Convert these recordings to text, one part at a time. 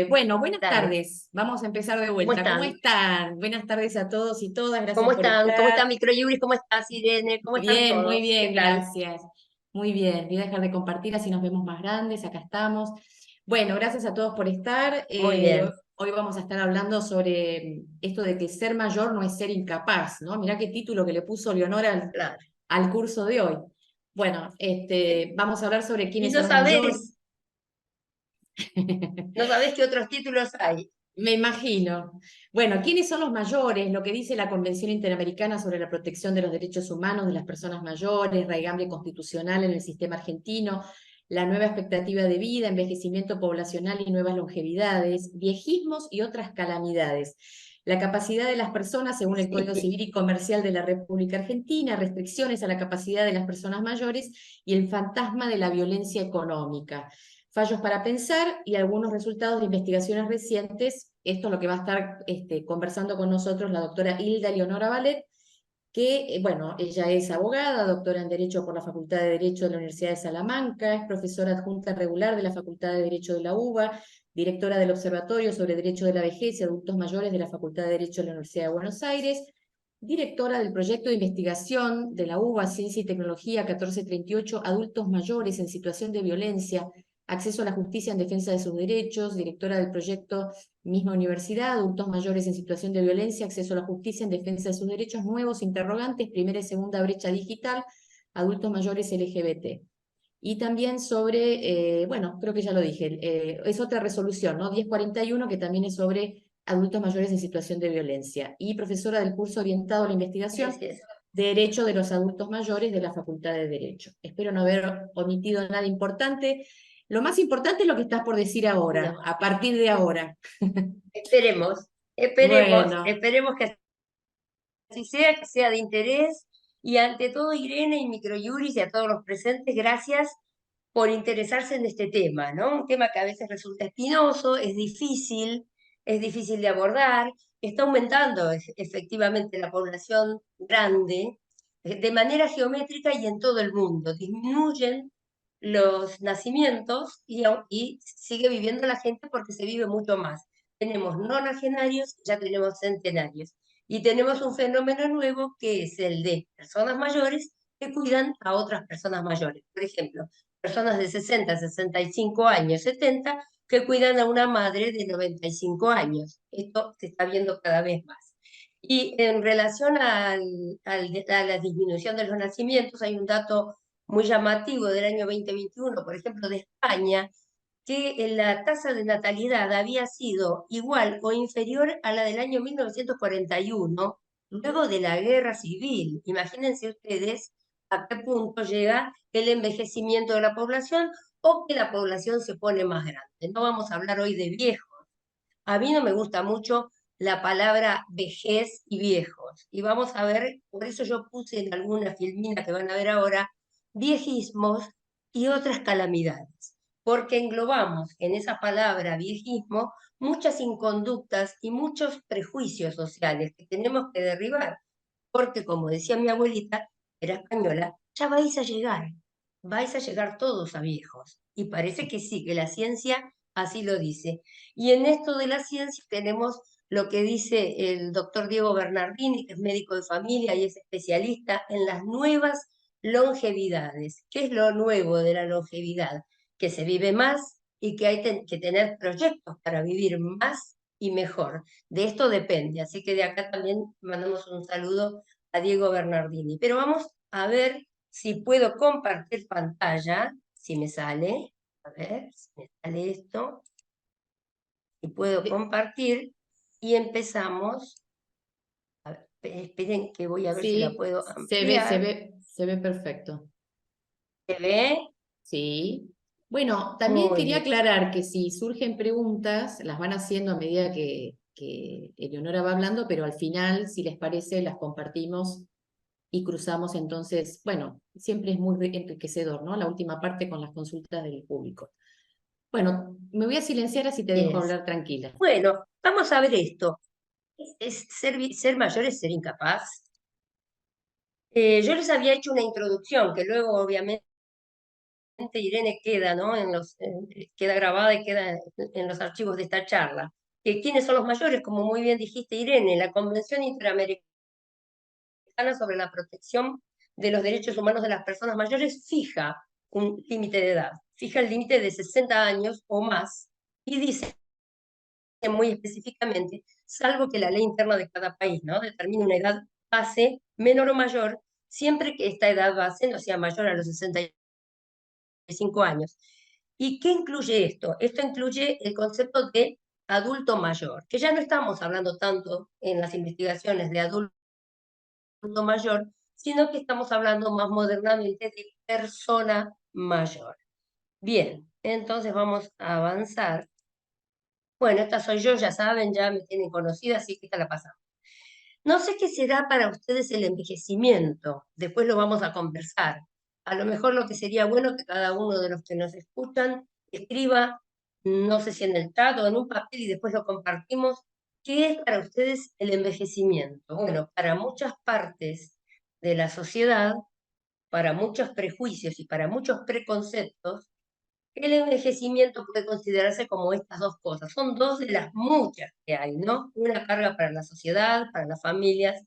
Bueno, buenas Dale, tardes. Vamos a empezar de ¿cómo vuelta. ¿Cómo están? están? Buenas tardes a todos y todas. Gracias ¿Cómo por están? ¿Cómo estar. están Microjuris? ¿Cómo estás, Irene? ¿Cómo están Bien, muy todos? ¿Qué bien, tal? gracias. Muy bien. Voy a dejar de compartir así nos vemos más grandes. Acá estamos. Bueno, gracias a todos por estar. Muy bien. Hoy vamos a estar hablando sobre esto de que ser mayor no es ser incapaz, ¿no? Mirá qué título que le puso Leonora Claro. al curso de hoy. Bueno, vamos a hablar sobre Y quiénes son los mayores. no sabés qué otros títulos hay. Me imagino. Bueno, ¿quiénes son los mayores? Lo que dice la Convención Interamericana sobre la Protección de los Derechos Humanos de las Personas Mayores, raigambre constitucional en el sistema argentino, la nueva expectativa de vida, envejecimiento poblacional y nuevas longevidades, viejismos y otras calamidades. La capacidad de las personas, según el Código Sí. Civil y Comercial de la República Argentina, restricciones a la capacidad de las personas mayores y el fantasma de la violencia económica. Fallos para pensar y algunos resultados de investigaciones recientes. Esto es lo que va a estar conversando con nosotros la doctora Hilda Leonora Valet, que, bueno, ella es abogada, doctora en Derecho por la Facultad de Derecho de la Universidad de Salamanca, es profesora adjunta regular de la Facultad de Derecho de la UBA, directora del Observatorio sobre Derecho de la Vejez y Adultos Mayores de la Facultad de Derecho de la Universidad de Buenos Aires, directora del proyecto de investigación de la UBA Ciencia y Tecnología 1438, Adultos Mayores en Situación de Violencia, Acceso a la Justicia en Defensa de sus Derechos, directora del proyecto misma universidad, Adultos Mayores en Situación de Violencia, Acceso a la Justicia en Defensa de sus Derechos, Nuevos Interrogantes, Primera y Segunda Brecha Digital, Adultos Mayores LGBT. Y también sobre, bueno, creo que ya lo dije, es otra resolución, ¿no? 1041, que también es sobre adultos mayores en situación de violencia. Y profesora del curso orientado a la investigación Así es. de Derecho de los Adultos Mayores de la Facultad de Derecho. Espero no haber omitido nada importante. Lo más importante es lo que estás por decir ahora, No, a partir de ahora. esperemos, Bueno, esperemos que sea de interés. Y ante todo, Irene y Microjuris y a todos los presentes, gracias por interesarse en este tema, ¿no? Un tema que a veces resulta espinoso, es difícil de abordar, está aumentando efectivamente la población grande de manera geométrica y en todo el mundo. Disminuyen los nacimientos y sigue viviendo la gente porque se vive mucho más. Tenemos nonagenarios, ya tenemos centenarios. Y tenemos un fenómeno nuevo que es el de personas mayores que cuidan a otras personas mayores. Por ejemplo, personas de 60, 65 años, 70, que cuidan a una madre de 95 años. Esto se está viendo cada vez más. Y en relación a la disminución de los nacimientos, hay un dato muy llamativo del año 2021, por ejemplo, de España, que la tasa de natalidad había sido igual o inferior a la del año 1941, luego de la guerra civil. Imagínense ustedes a qué punto llega el envejecimiento de la población o que la población se pone más grande. No vamos a hablar hoy de viejos. A mí no me gusta mucho la palabra vejez y viejos. Y vamos a ver, por eso yo puse en alguna filmina que van a ver ahora, viejismos y otras calamidades. Porque englobamos en esa palabra viejismo muchas inconductas y muchos prejuicios sociales que tenemos que derribar. Porque, como decía mi abuelita, era española, ya vais a llegar todos a viejos. Y parece que sí, que la ciencia así lo dice. Y en esto de la ciencia tenemos lo que dice el doctor Diego Bernardini, que es médico de familia y es especialista en las nuevas longevidades. ¿Qué es lo nuevo de la longevidad? Que se vive más y que hay que tener proyectos para vivir más y mejor. De esto depende, así que de acá también mandamos un saludo a Diego Bernardini. Pero vamos a ver si puedo compartir pantalla, si me sale. A ver, si me sale esto y puedo eh, compartir y empezamos. A ver, esperen que voy a ver si la sí, puedo se ve, se ampliar. ve, se ve perfecto. ¿Se ve? Sí. Bueno, también Muy quería bien. aclarar que si surgen preguntas, las van haciendo a medida que Eleonora va hablando, pero al final, si les parece, las compartimos y cruzamos. Entonces, bueno, siempre es muy enriquecedor, ¿no? La última parte con las consultas del público. Bueno, me voy a silenciar así te dejo Es. hablar tranquila. Bueno, vamos a ver esto. ¿Es ser mayor es ser incapaz? Yo les había hecho una introducción que luego obviamente Irene queda, ¿no? Queda grabada y queda en los archivos de esta charla. ¿Quiénes son los mayores? Como muy bien dijiste, Irene, la Convención Interamericana sobre la Protección de los Derechos Humanos de las Personas Mayores fija un límite de edad, fija el límite de 60 años o más y dice muy específicamente, salvo que la ley interna de cada país, ¿no?, determine una edad base menor o mayor, siempre que esta edad base no sea mayor a los 65 años. ¿Y qué incluye esto? Esto incluye el concepto de adulto mayor, que ya no estamos hablando tanto en las investigaciones de adulto mayor, sino que estamos hablando más modernamente de persona mayor. Bien, entonces vamos a avanzar. Bueno, esta soy yo, ya saben, ya me tienen conocida, así que esta la pasamos. No sé qué será para ustedes el envejecimiento, después lo vamos a conversar. A lo mejor lo que sería bueno que cada uno de los que nos escuchan escriba, no sé si en el chat o en un papel y después lo compartimos, ¿qué es para ustedes el envejecimiento? Bueno, para muchas partes de la sociedad, para muchos prejuicios y para muchos preconceptos, el envejecimiento puede considerarse como estas dos cosas. Son dos de las muchas que hay, ¿no? Una carga para la sociedad, para las familias,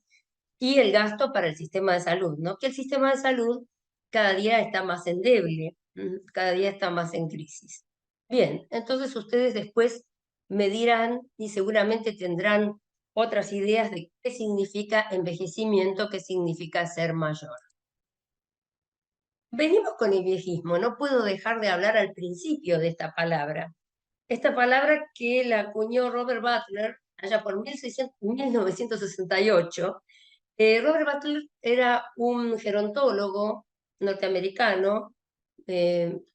y el gasto para el sistema de salud, ¿no? Que el sistema de salud cada día está más endeble, cada día está más en crisis. Bien, entonces ustedes después me dirán y seguramente tendrán otras ideas de qué significa envejecimiento, qué significa ser mayor. Venimos con el viejismo, no puedo dejar de hablar al principio de esta palabra. Esta palabra que la acuñó Robert Butler allá por 1968. Robert Butler era un gerontólogo norteamericano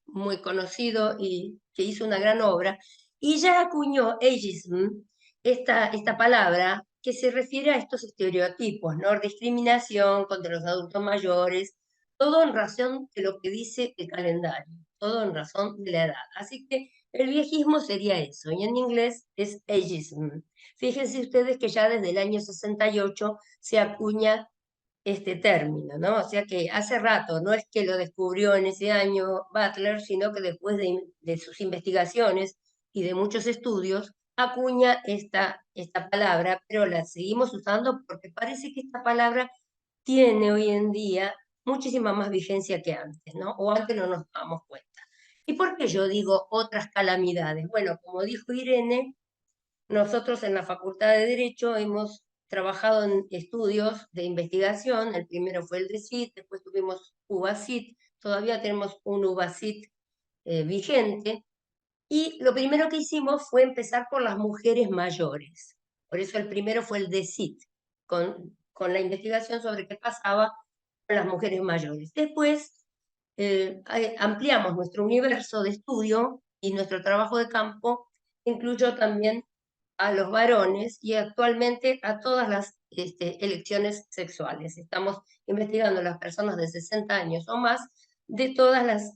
muy conocido y que hizo una gran obra, y ya acuñó ageism, esta palabra que se refiere a estos estereotipos, ¿no? Discriminación contra los adultos mayores, todo en razón de lo que dice el calendario, todo en razón de la edad. Así que el viejismo sería eso, y en inglés es ageism. Fíjense ustedes que ya desde el año 68 se acuña este término, ¿no? O sea que hace rato, no es que lo descubrió en ese año Butler, sino que después de sus investigaciones y de muchos estudios, acuña esta palabra, pero la seguimos usando porque parece que esta palabra tiene hoy en día muchísima más vigencia que antes, ¿no? O antes no nos damos cuenta. ¿Y por qué yo digo otras calamidades? Bueno, como dijo Irene, nosotros en la Facultad de Derecho hemos trabajado en estudios de investigación. El primero fue el DECIT, después tuvimos UBACIT, todavía tenemos un UBACIT vigente. Y lo primero que hicimos fue empezar por las mujeres mayores. Por eso el primero fue el DECIT, con la investigación sobre qué pasaba con las mujeres mayores. Después ampliamos nuestro universo de estudio y nuestro trabajo de campo incluyó también a los varones y actualmente a todas las elecciones sexuales. Estamos investigando a las personas de 60 años o más de todas las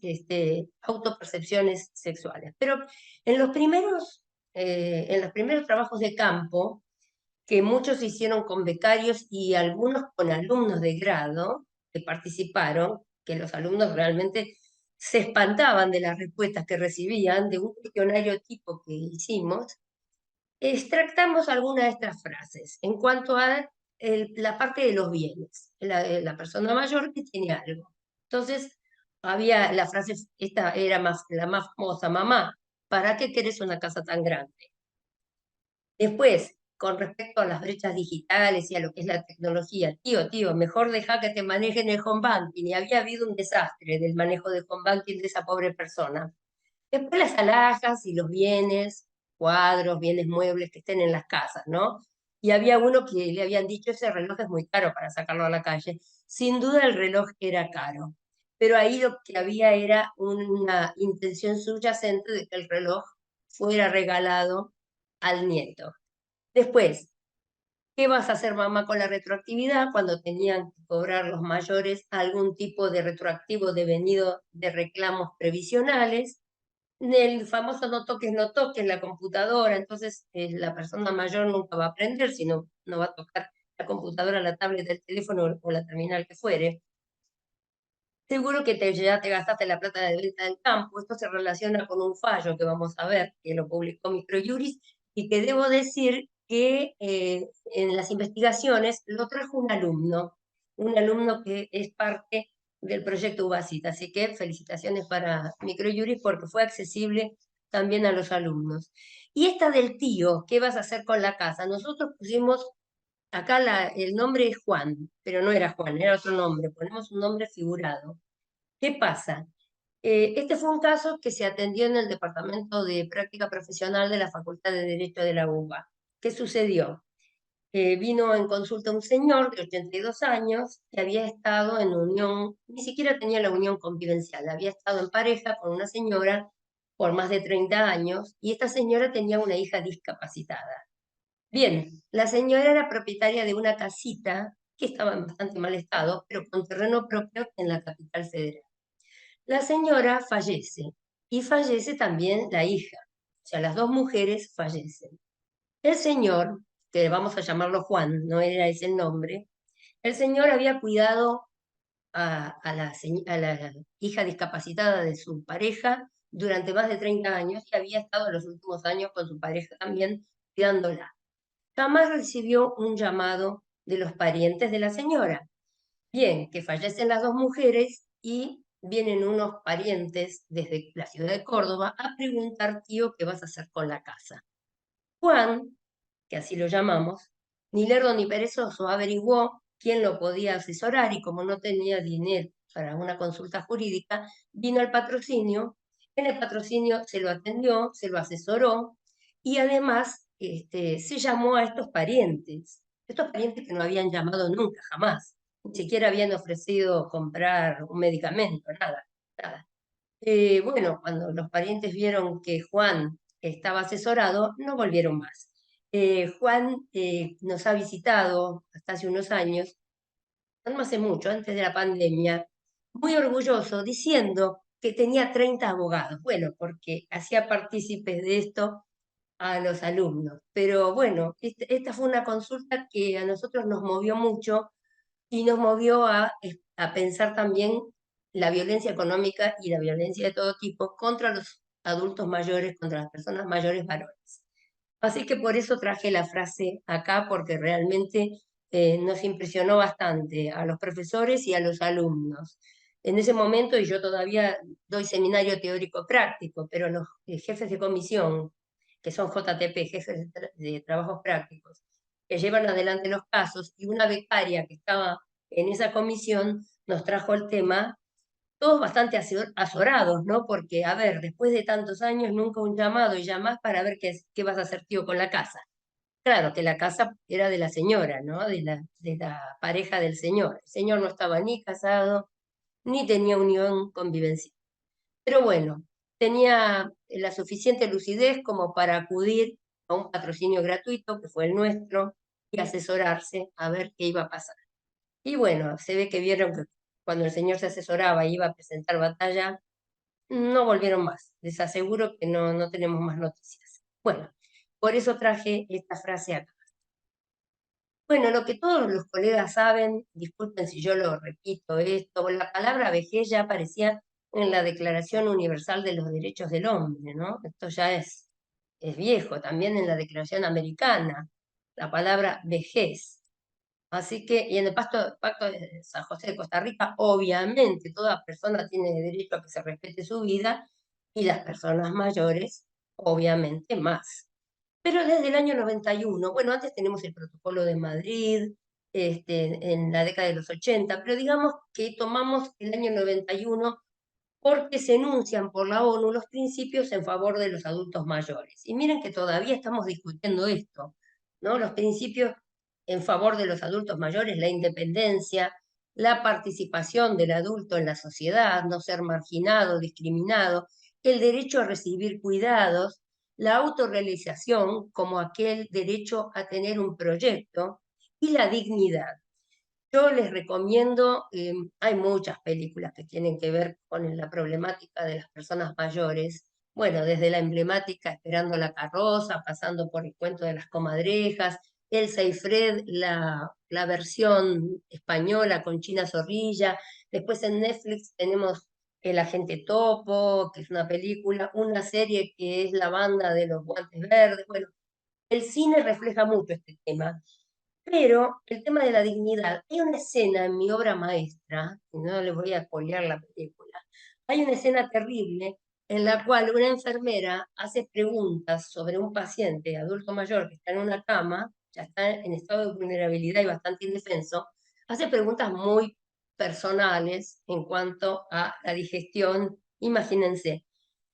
autopercepciones sexuales. Pero en los primeros trabajos de campo, que muchos hicieron con becarios y algunos con alumnos de grado que participaron, que los alumnos realmente se espantaban de las respuestas que recibían de un cuestionario tipo que hicimos, extractamos algunas de estas frases en cuanto a la parte de los bienes, la persona mayor que tiene algo. Entonces, había la frase, esta era la más famosa: mamá, ¿para qué querés una casa tan grande? Después, con respecto a las brechas digitales y a lo que es la tecnología, tío, mejor deja que te manejen el home banking. Y había habido un desastre del manejo del home banking de esa pobre persona. Después las alhajas y los bienes, cuadros, bienes muebles que estén en las casas, ¿no? Y había uno que le habían dicho, ese reloj es muy caro para sacarlo a la calle. Sin duda el reloj era caro, pero ahí lo que había era una intención subyacente de que el reloj fuera regalado al nieto. Después, ¿qué vas a hacer, mamá, con la retroactividad cuando tenían que cobrar los mayores algún tipo de retroactivo devenido de reclamos previsionales? El famoso no toques la computadora, entonces la persona mayor nunca va a aprender, sino no va a tocar la computadora, la tablet, el teléfono o la terminal que fuere. seguro que ya te gastaste la plata de venta del campo. Esto se relaciona con un fallo que vamos a ver, que lo publicó Microjuris, y que debo decir que en las investigaciones lo trajo un alumno que es parte del proyecto UBASIT. Así que felicitaciones para Microjuris porque fue accesible también a los alumnos. Y esta del tío, ¿qué vas a hacer con la casa? Nosotros pusimos, acá el nombre es Juan, pero no era Juan, era otro nombre. Ponemos un nombre figurado. ¿Qué pasa? Este fue un caso que se atendió en el Departamento de Práctica Profesional de la Facultad de Derecho de la UBA. ¿Qué sucedió? Vino en consulta un señor de 82 años que había estado en unión, ni siquiera tenía la unión convivencial, había estado en pareja con una señora por más de 30 años y esta señora tenía una hija discapacitada. Bien, la señora era propietaria de una casita que estaba en bastante mal estado, pero con terreno propio en la capital federal. La señora fallece y fallece también la hija, o sea, las dos mujeres fallecen. El señor, que vamos a llamarlo Juan, no era ese el nombre, el señor había cuidado a la hija discapacitada de su pareja durante más de 30 años y había estado los últimos años con su pareja también cuidándola. Jamás recibió un llamado de los parientes de la señora. Bien, que fallecen las dos mujeres y vienen unos parientes desde la ciudad de Córdoba a preguntar, tío, ¿qué vas a hacer con la casa? Juan, que así lo llamamos, ni lerdo ni perezoso, averiguó quién lo podía asesorar y como no tenía dinero para una consulta jurídica, vino al patrocinio. En el patrocinio se lo atendió, se lo asesoró y además se llamó a estos parientes que no habían llamado nunca, jamás, ni siquiera habían ofrecido comprar un medicamento, nada, nada. Bueno, cuando los parientes vieron que Juan estaba asesorado, no volvieron más. Juan nos ha visitado hasta hace unos años, no hace mucho, antes de la pandemia, muy orgulloso, diciendo que tenía 30 abogados. Bueno, porque hacía partícipes de esto a los alumnos. Pero bueno, esta fue una consulta que a nosotros nos movió mucho y nos movió a pensar también la violencia económica y la violencia de todo tipo contra los adultos mayores, contra las personas mayores varones. Así que por eso traje la frase acá, porque realmente nos impresionó bastante a los profesores y a los alumnos. En ese momento, y yo todavía doy seminario teórico práctico, pero los jefes de comisión, que son JTP, jefes de trabajos prácticos, que llevan adelante los casos, y una becaria que estaba en esa comisión nos trajo el tema todos bastante azorados, ¿no? Porque, a ver, después de tantos años, nunca un llamado y llamás para ver qué vas a hacer, tío, con la casa. Claro, que la casa era de la señora, ¿no? De la pareja del señor. El señor no estaba ni casado, ni tenía unión convivencial. Pero bueno, tenía la suficiente lucidez como para acudir a un patrocinio gratuito, que fue el nuestro, y asesorarse a ver qué iba a pasar. Y bueno, se ve que vieron que cuando el señor se asesoraba y iba a presentar batalla, no volvieron más. Les aseguro que no tenemos más noticias. Bueno, por eso traje esta frase acá. Bueno, lo que todos los colegas saben, disculpen si yo lo repito esto, la palabra vejez ya aparecía en la Declaración Universal de los Derechos del Hombre, ¿no? Esto ya es viejo, también en la Declaración Americana, la palabra vejez. Así que, y en el Pacto de San José de Costa Rica, obviamente toda persona tiene derecho a que se respete su vida y las personas mayores, obviamente más. Pero desde el año 91, bueno, antes tenemos el Protocolo de Madrid, en la década de los 80, pero digamos que tomamos el año 91 porque se enuncian por la ONU los principios en favor de los adultos mayores. Y miren que todavía estamos discutiendo esto, ¿no? Los principios en favor de los adultos mayores, la independencia, la participación del adulto en la sociedad, no ser marginado, discriminado, el derecho a recibir cuidados, la autorrealización como aquel derecho a tener un proyecto y la dignidad. Yo les recomiendo, hay muchas películas que tienen que ver con la problemática de las personas mayores. Bueno, desde la emblemática Esperando la carroza, pasando por el cuento de las comadrejas, Elsa y Fred, la versión española con China Zorrilla. Después en Netflix tenemos El Agente Topo, que es una película, una serie que es La Banda de los Guantes Verdes. Bueno, el cine refleja mucho este tema. Pero el tema de la dignidad, hay una escena en mi obra maestra, y no les voy a spoilear la película, hay una escena terrible en la cual una enfermera hace preguntas sobre un paciente adulto mayor que está en una cama, ya está en estado de vulnerabilidad y bastante indefenso, hace preguntas muy personales en cuanto a la digestión, imagínense.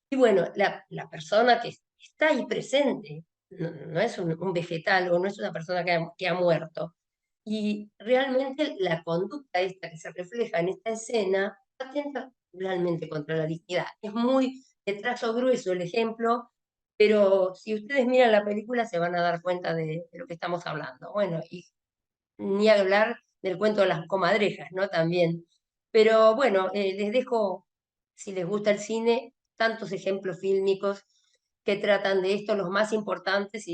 Y bueno, la persona que está ahí presente no es un vegetal o no es una persona que ha muerto. Y realmente la conducta esta que se refleja en esta escena atenta realmente contra la dignidad. Es muy de trazo grueso el ejemplo, pero si ustedes miran la película se van a dar cuenta de lo que estamos hablando. Bueno, y ni hablar del cuento de las comadrejas, ¿no? También. Pero bueno, les dejo, si les gusta el cine, tantos ejemplos fílmicos que tratan de esto, los más importantes,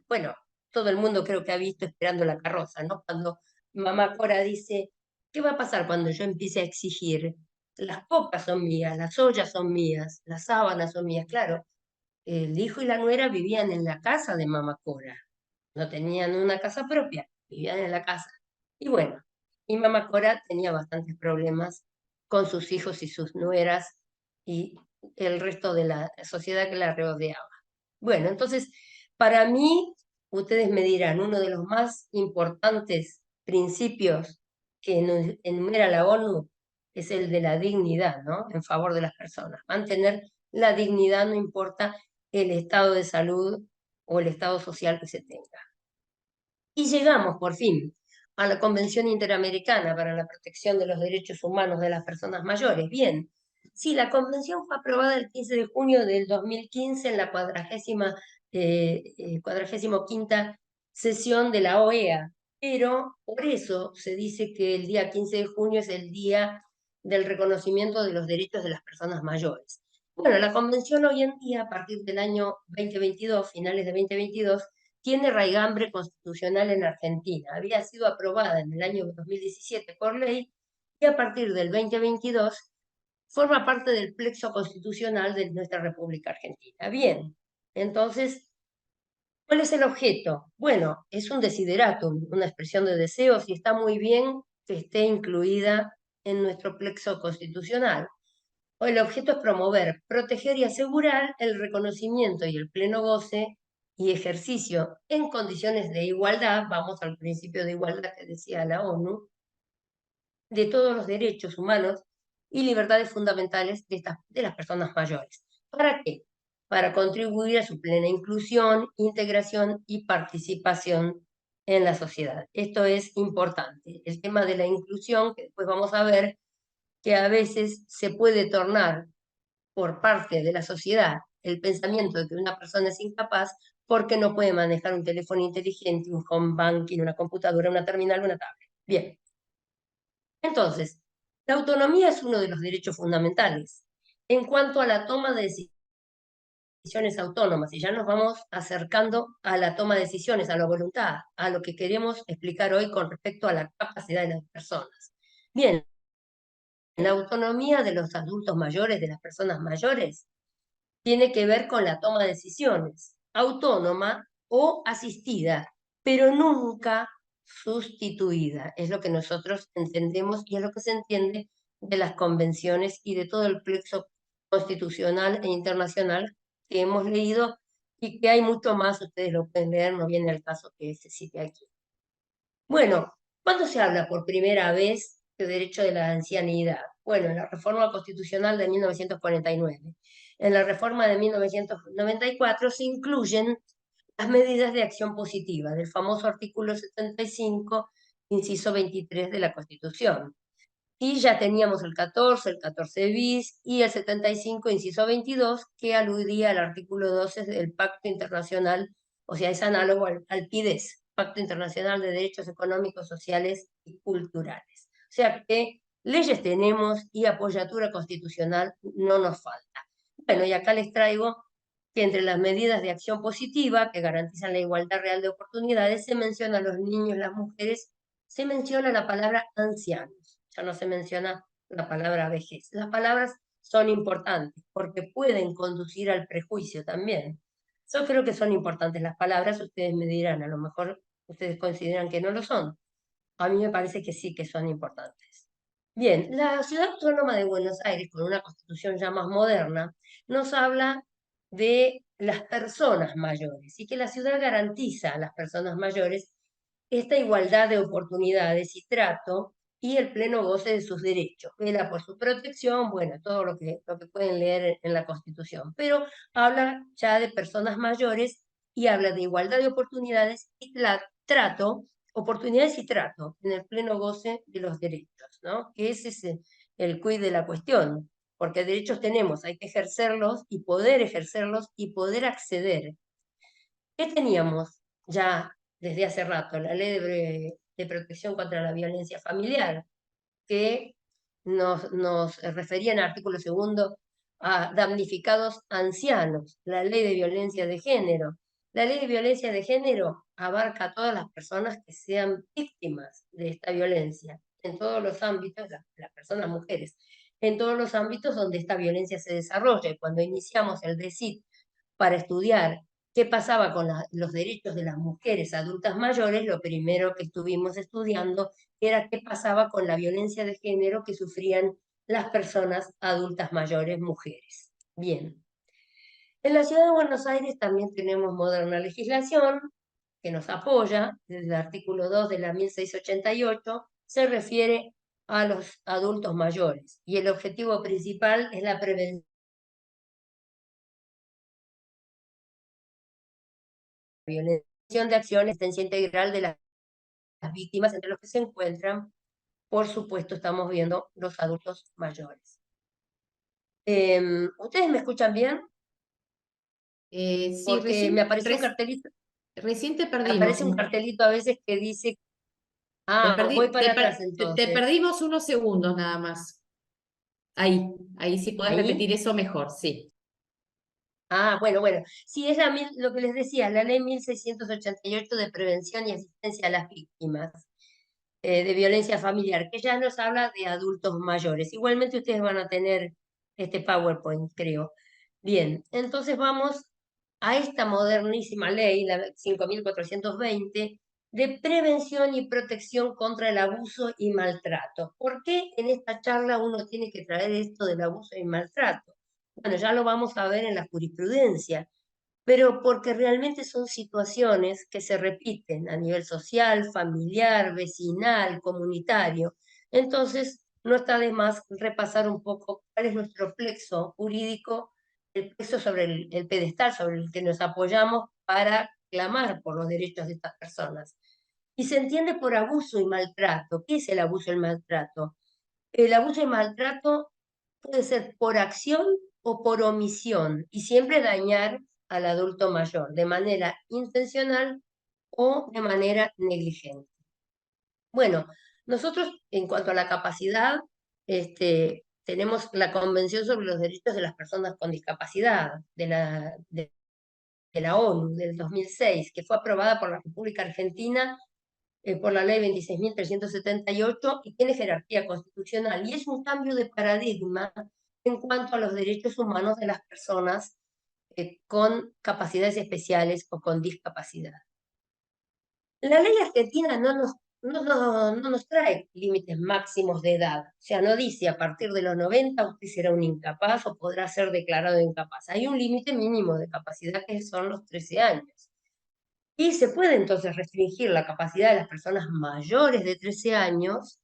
bueno, todo el mundo creo que ha visto Esperando la carroza, ¿no? Cuando mamá Cora dice, ¿qué va a pasar cuando yo empiece a exigir? Las copas son mías, las ollas son mías, las sábanas son mías. Claro, el hijo y la nuera vivían en la casa de mamá Cora, no tenían una casa propia, vivían en la casa. Y bueno, y mamá Cora tenía bastantes problemas con sus hijos y sus nueras y el resto de la sociedad que la rodeaba. Bueno, entonces, para mí, ustedes me dirán, uno de los más importantes principios que enumera la ONU es el de la dignidad, ¿no? En favor de las personas. Mantener la dignidad no importa el estado de salud o el estado social que se tenga. Y llegamos, por fin, a la Convención Interamericana para la Protección de los Derechos Humanos de las Personas Mayores. Bien, sí, la convención fue aprobada el 15 de junio del 2015 en la 45ª sesión de la OEA, pero por eso se dice que el día 15 de junio es el día del reconocimiento de los derechos de las personas mayores. Bueno, la convención hoy en día, a partir del año 2022, finales de 2022, tiene raigambre constitucional en Argentina. Había sido aprobada en el año 2017 por ley y a partir del 2022 forma parte del plexo constitucional de nuestra República Argentina. Bien, entonces, ¿cuál es el objeto? Bueno, es un desideratum, una expresión de deseos y está muy bien que esté incluida en nuestro plexo constitucional. El objeto es promover, proteger y asegurar el reconocimiento y el pleno goce y ejercicio en condiciones de igualdad, vamos al principio de igualdad que decía la ONU, de todos los derechos humanos y libertades fundamentales de las personas mayores. ¿Para qué? Para contribuir a su plena inclusión, integración y participación en la sociedad. Esto es importante. El tema de la inclusión, que después vamos a ver, que a veces se puede tornar por parte de la sociedad el pensamiento de que una persona es incapaz porque no puede manejar un teléfono inteligente, un home banking, una computadora, una terminal, una tablet. Bien, entonces, la autonomía es uno de los derechos fundamentales. En cuanto a la toma de decisiones autónomas, y ya nos vamos acercando a la toma de decisiones, a la voluntad, a lo que queremos explicar hoy con respecto a la capacidad de las personas. Bien, la autonomía de los adultos mayores, de las personas mayores, tiene que ver con la toma de decisiones, autónoma o asistida, pero nunca sustituida. Es lo que nosotros entendemos y es lo que se entiende de las convenciones y de todo el plexo constitucional e internacional que hemos leído y que hay mucho más, ustedes lo pueden leer, no viene al caso que se cite aquí. Bueno, ¿cuándo se habla por primera vez de derecho de la ancianidad? Bueno, en la reforma constitucional de 1949. En la reforma de 1994 se incluyen las medidas de acción positiva del famoso artículo 75, inciso 23 de la Constitución. Y ya teníamos el 14 bis y el 75, inciso 22, que aludía al artículo 12 del Pacto Internacional, o sea, es análogo al PIDES, Pacto Internacional de Derechos Económicos, Sociales y Culturales. O sea que leyes tenemos y apoyatura constitucional no nos falta. Bueno, y acá les traigo que entre las medidas de acción positiva que garantizan la igualdad real de oportunidades se menciona a los niños, las mujeres, se menciona la palabra ancianos, ya no se menciona la palabra vejez. Las palabras son importantes porque pueden conducir al prejuicio también. Yo creo que son importantes las palabras, ustedes me dirán, a lo mejor ustedes consideran que no lo son. A mí me parece que sí que son importantes. Bien, la Ciudad Autónoma de Buenos Aires, con una constitución ya más moderna, nos habla de las personas mayores y que la ciudad garantiza a las personas mayores esta igualdad de oportunidades y trato y el pleno goce de sus derechos. Vela por su protección, bueno, todo lo que pueden leer en la Constitución. Pero habla ya de personas mayores y habla de igualdad de oportunidades y trato, oportunidades y trato en el pleno goce de los derechos, ¿no? Que ese es el quid de la cuestión, porque derechos tenemos, hay que ejercerlos y poder acceder. ¿Qué teníamos ya desde hace rato? La ley de protección contra la violencia familiar, que nos refería en el artículo segundo a damnificados ancianos, la ley de violencia de género. La ley de violencia de género abarca a todas las personas que sean víctimas de esta violencia, en todos los ámbitos, las personas mujeres, en todos los ámbitos donde esta violencia se desarrolla. Y cuando iniciamos el DECIT para estudiar qué pasaba con los derechos de las mujeres adultas mayores, lo primero que estuvimos estudiando era qué pasaba con la violencia de género que sufrían las personas adultas mayores, mujeres. Bien. En la ciudad de Buenos Aires también tenemos moderna legislación que nos apoya, desde el artículo 2 de la 1688, se refiere a los adultos mayores y el objetivo principal es la prevención de violencia de acciones, asistencia integral de las víctimas, entre los que se encuentran, por supuesto, estamos viendo los adultos mayores. ¿Ustedes me escuchan bien? Sí, Porque me recién te perdimos. aparece un cartelito a veces que dice, voy para atrás Te entonces. perdimos unos segundos nada más. Ahí sí podés Ahí. repetir eso mejor, sí. Bueno. Sí, es lo que les decía, la ley 1688 de prevención y asistencia a las víctimas de violencia familiar, que ya nos habla de adultos mayores. Igualmente ustedes van a tener este PowerPoint, creo. Bien, entonces vamos a esta modernísima ley, la 5420, de prevención y protección contra el abuso y maltrato. ¿Por qué en esta charla uno tiene que traer esto del abuso y maltrato? Bueno, ya lo vamos a ver en la jurisprudencia, pero porque realmente son situaciones que se repiten a nivel social, familiar, vecinal, comunitario. Entonces, no está de más repasar un poco cuál es nuestro plexo jurídico, el plexo sobre el pedestal sobre el que nos apoyamos para clamar por los derechos de estas personas. Y se entiende por abuso y maltrato. ¿Qué es el abuso y el maltrato? El abuso y maltrato puede ser por acción o por omisión y siempre dañar al adulto mayor de manera intencional o de manera negligente. Bueno, nosotros en cuanto a la capacidad, tenemos la Convención sobre los Derechos de las Personas con Discapacidad de la ONU del 2006, que fue aprobada por la República Argentina por la ley 26.378 y tiene jerarquía constitucional. Y es un cambio de paradigma en cuanto a los derechos humanos de las personas con capacidades especiales o con discapacidad. La ley argentina no nos trae límites máximos de edad. O sea, no dice a partir de los 90 usted será un incapaz o podrá ser declarado incapaz. Hay un límite mínimo de capacidad que son los 13 años. Y se puede entonces restringir la capacidad de las personas mayores de 13 años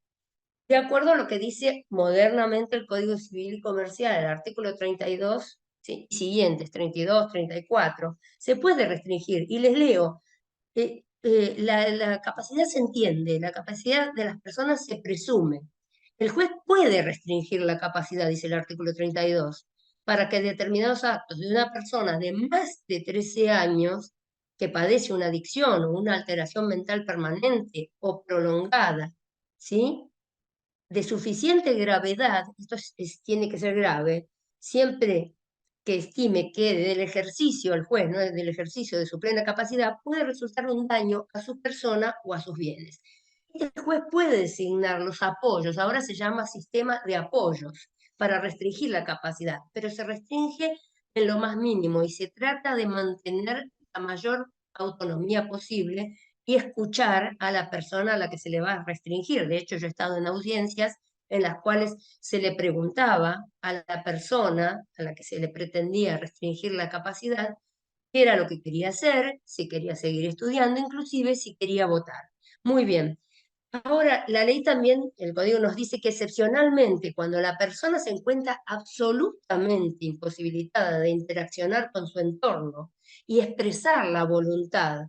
de acuerdo a lo que dice modernamente el Código Civil y Comercial, el artículo 32, ¿sí? Y siguientes, 32, 34. Se puede restringir. Y les leo, la capacidad se entiende, la capacidad de las personas se presume. El juez puede restringir la capacidad, dice el artículo 32, para que determinados actos de una persona de más de 13 años que padece una adicción o una alteración mental permanente o prolongada, ¿sí? De suficiente gravedad, tiene que ser grave, siempre que estime que del ejercicio, el juez, ¿no? Del ejercicio de su plena capacidad, puede resultar un daño a su persona o a sus bienes. El juez puede designar los apoyos, ahora se llama sistema de apoyos, para restringir la capacidad, pero se restringe en lo más mínimo y se trata de mantener la mayor autonomía posible y escuchar a la persona a la que se le va a restringir. De hecho, yo he estado en audiencias en las cuales se le preguntaba a la persona a la que se le pretendía restringir la capacidad qué era lo que quería hacer, si quería seguir estudiando, inclusive si quería votar. Muy bien. Ahora, la ley también, el código nos dice que excepcionalmente, cuando la persona se encuentra absolutamente imposibilitada de interaccionar con su entorno y expresar la voluntad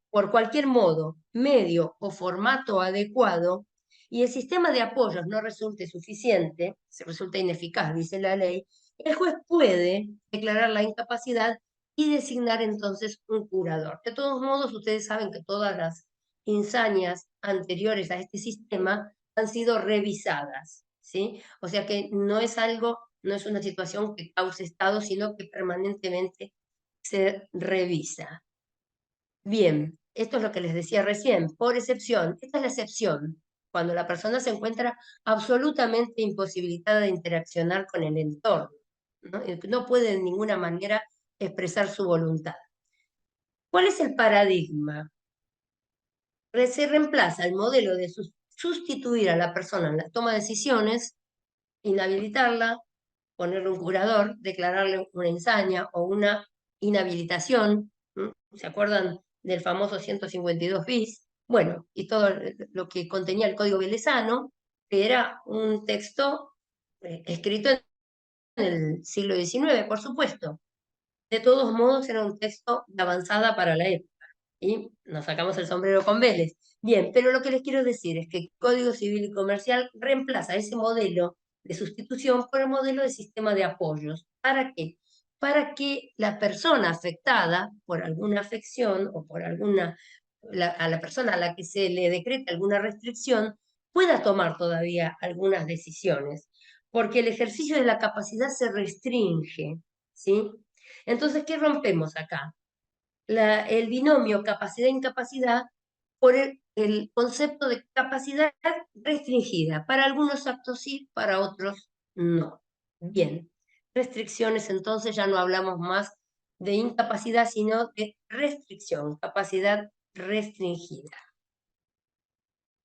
por cualquier modo, medio o formato adecuado, y el sistema de apoyos no resulte suficiente, se resulta ineficaz, dice la ley, el juez puede declarar la incapacidad y designar entonces un curador. De todos modos, ustedes saben que todas las insanias anteriores a este sistema han sido revisadas, ¿sí? O sea que no es algo, no es una situación que cause Estado, sino que permanentemente se revisa. Bien, esto es lo que les decía recién, por excepción, esta es la excepción, cuando la persona se encuentra absolutamente imposibilitada de interaccionar con el entorno, ¿no? No puede de ninguna manera expresar su voluntad. ¿Cuál es el paradigma? Se reemplaza el modelo de sustituir a la persona en la toma de decisiones, inhabilitarla, ponerle un curador, declararle una ensaña o una inhabilitación. ¿Se acuerdan del famoso 152 bis? Bueno, y todo lo que contenía el Código Velezano, que era un texto escrito en el siglo XIX, por supuesto. De todos modos, era un texto de avanzada para la época. Y nos sacamos el sombrero con Vélez. Bien, pero lo que les quiero decir es que el Código Civil y Comercial reemplaza ese modelo de sustitución por el modelo de sistema de apoyos. ¿Para qué? Para que la persona afectada por alguna afección o por alguna, a la persona a la que se le decreta alguna restricción, pueda tomar todavía algunas decisiones, porque el ejercicio de la capacidad se restringe, ¿sí? Entonces, ¿qué rompemos acá? El binomio capacidad-incapacidad por el concepto de capacidad restringida. Para algunos actos sí, para otros no. Bien, restricciones, entonces ya no hablamos más de incapacidad, sino de restricción, capacidad restringida.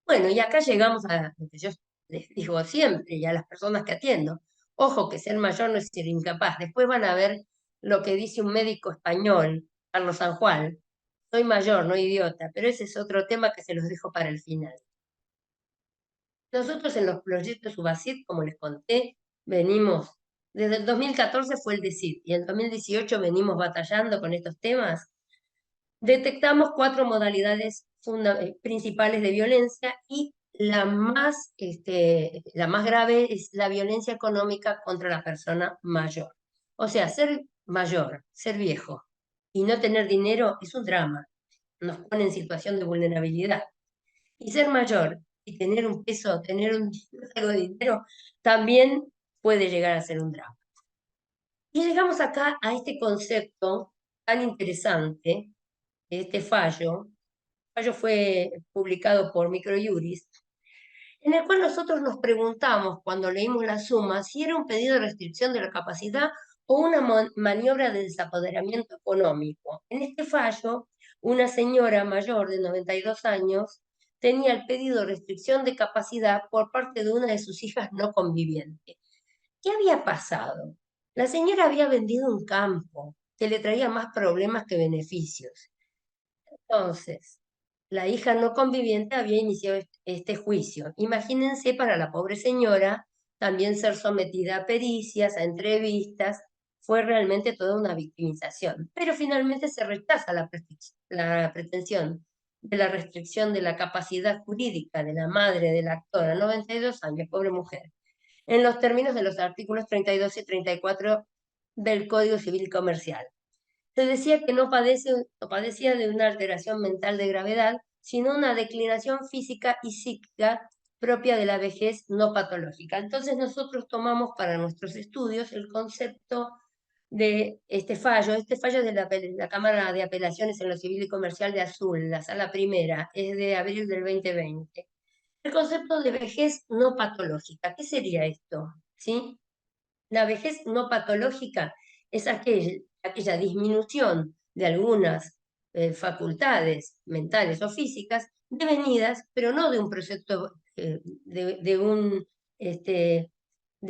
Bueno, y acá llegamos a lo que yo les digo siempre y a las personas que atiendo. Ojo, que ser mayor no es ser incapaz. Después van a ver lo que dice un médico español, Carlos San Juan. Soy mayor, no idiota, pero ese es otro tema que se los dejo para el final. Nosotros en los proyectos UBASIT, como les conté, venimos, desde el 2014 fue el DECID, y en 2018 venimos batallando con estos temas. Detectamos 4 modalidades principales de violencia y la más grave es la violencia económica contra la persona mayor. O sea, ser mayor, ser viejo y no tener dinero es un drama, nos pone en situación de vulnerabilidad. Y ser mayor y tener un peso, tener algo de dinero, también puede llegar a ser un drama. Y llegamos acá a este concepto tan interesante, este fallo. El fallo fue publicado por Microjuris, en el cual nosotros nos preguntamos cuando leímos la suma si era un pedido de restricción de la capacidad o una maniobra de desapoderamiento económico. En este fallo, una señora mayor de 92 años tenía el pedido de restricción de capacidad por parte de una de sus hijas no convivientes. ¿Qué había pasado? La señora había vendido un campo que le traía más problemas que beneficios. Entonces, la hija no conviviente había iniciado este juicio. Imagínense para la pobre señora también ser sometida a pericias, a entrevistas, fue realmente toda una victimización. Pero finalmente se rechaza la pretensión de la restricción de la capacidad jurídica de la madre de la actora, 92 años, pobre mujer, en los términos de los artículos 32 y 34 del Código Civil Comercial. Se decía que no padecía de una alteración mental de gravedad, sino una declinación física y psíquica propia de la vejez no patológica. Entonces nosotros tomamos para nuestros estudios el concepto de este fallo. Este fallo es de la Cámara de Apelaciones en lo Civil y Comercial de Azul, la sala primera, es de abril del 2020. El concepto de vejez no patológica, ¿qué sería esto? ¿Sí? La vejez no patológica es aquella disminución de algunas facultades mentales o físicas devenidas, pero no de un proceso, de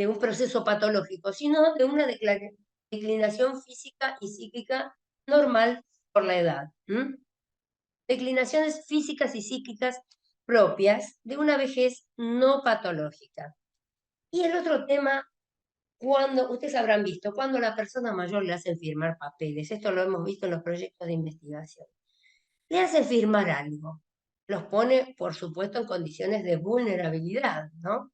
un proceso patológico, sino de una declinación física y psíquica normal por la edad. Declinaciones físicas y psíquicas propias de una vejez no patológica. Y el otro tema, cuando, ustedes habrán visto, cuando a la persona mayor le hacen firmar papeles, esto lo hemos visto en los proyectos de investigación, le hacen firmar algo, los pone, por supuesto, en condiciones de vulnerabilidad, ¿no?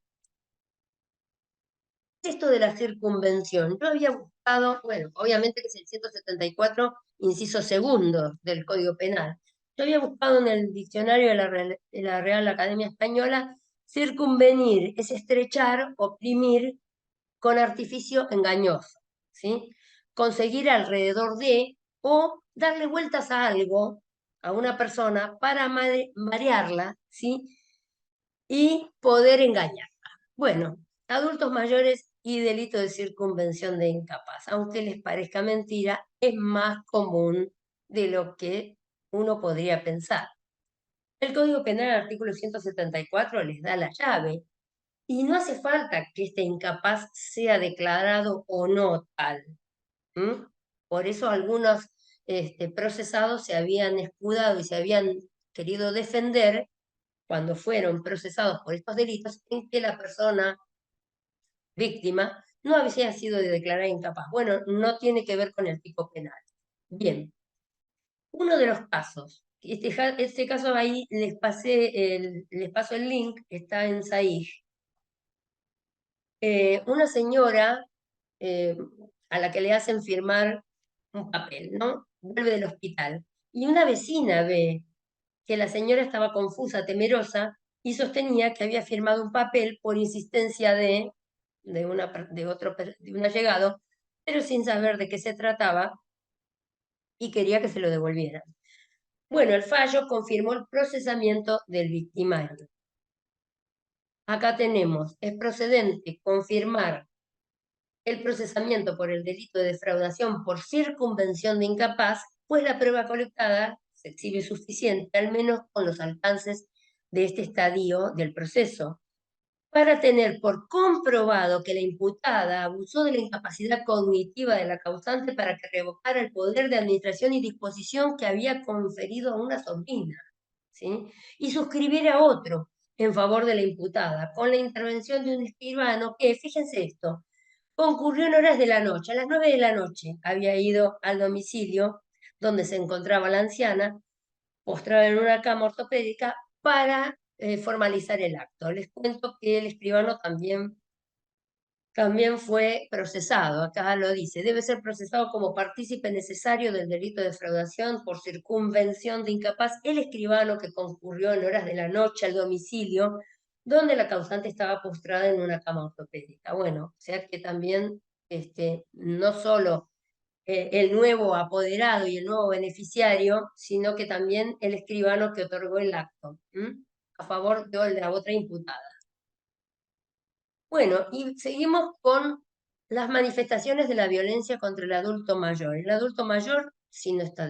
Esto de la circunvención, yo había buscado, bueno, obviamente que es el 174, inciso segundo del Código Penal. Yo había buscado en el diccionario de la Real Academia Española, circunvenir es estrechar, oprimir con artificio engañoso, ¿sí? Conseguir alrededor de o darle vueltas a algo, a una persona, para marearla, ¿sí? Y poder engañarla. Bueno, adultos mayores y delito de circunvención de incapaz, aunque les parezca mentira, es más común de lo que uno podría pensar. El Código Penal, artículo 174, les da la llave y no hace falta que este incapaz sea declarado o no tal. Por eso algunos procesados se habían escudado y se habían querido defender cuando fueron procesados por estos delitos en que la persona víctima no había sido declarada incapaz. Bueno, no tiene que ver con el tipo penal. Bien, uno de los casos, este caso ahí les paso el link, está en SAIG. Una señora a la que le hacen firmar un papel, ¿no? Vuelve del hospital. Y una vecina ve que la señora estaba confusa, temerosa, y sostenía que había firmado un papel por insistencia de un allegado, pero sin saber de qué se trataba y quería que se lo devolvieran. Bueno, el fallo confirmó el procesamiento del victimario. Acá tenemos, es procedente confirmar el procesamiento por el delito de defraudación por circunvención de incapaz, pues la prueba colectada se exhibe suficiente, al menos con los alcances de este estadio del proceso, para tener por comprobado que la imputada abusó de la incapacidad cognitiva de la causante para que revocara el poder de administración y disposición que había conferido a una sobrina, ¿sí? Y suscribiera otro en favor de la imputada, con la intervención de un escribano que, fíjense esto, concurrió en horas de la noche. A las 9 de la noche había ido al domicilio donde se encontraba la anciana, postrada en una cama ortopédica, para formalizar el acto. Les cuento que el escribano también fue procesado. Acá lo dice, debe ser procesado como partícipe necesario del delito de defraudación por circunvención de incapaz el escribano que concurrió en horas de la noche al domicilio donde la causante estaba postrada en una cama ortopédica. Bueno, o sea que también no solo el nuevo apoderado y el nuevo beneficiario, sino que también el escribano que otorgó el acto, a favor de la otra imputada. Bueno, y seguimos con las manifestaciones de la violencia contra el adulto mayor. El adulto mayor, si no está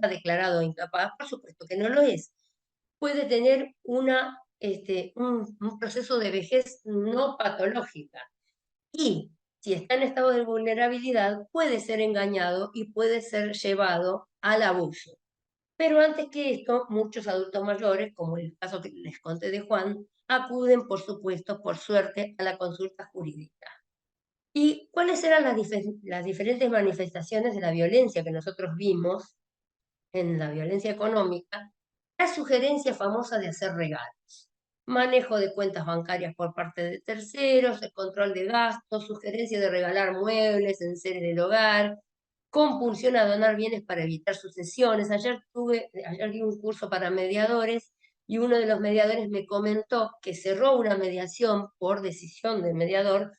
declarado incapaz, por supuesto que no lo es, puede tener un proceso de vejez no patológica. Y si está en estado de vulnerabilidad, puede ser engañado y puede ser llevado al abuso. Pero antes que esto, muchos adultos mayores, como el caso que les conté de Juan, acuden, por supuesto, por suerte, a la consulta jurídica. ¿Y cuáles eran las diferentes manifestaciones de la violencia que nosotros vimos en la violencia económica? La sugerencia famosa de hacer regalos, manejo de cuentas bancarias por parte de terceros, el control de gastos, sugerencia de regalar muebles, enseres del hogar, compulsión a donar bienes para evitar sucesiones. Ayer di un curso para mediadores y uno de los mediadores me comentó que cerró una mediación por decisión del mediador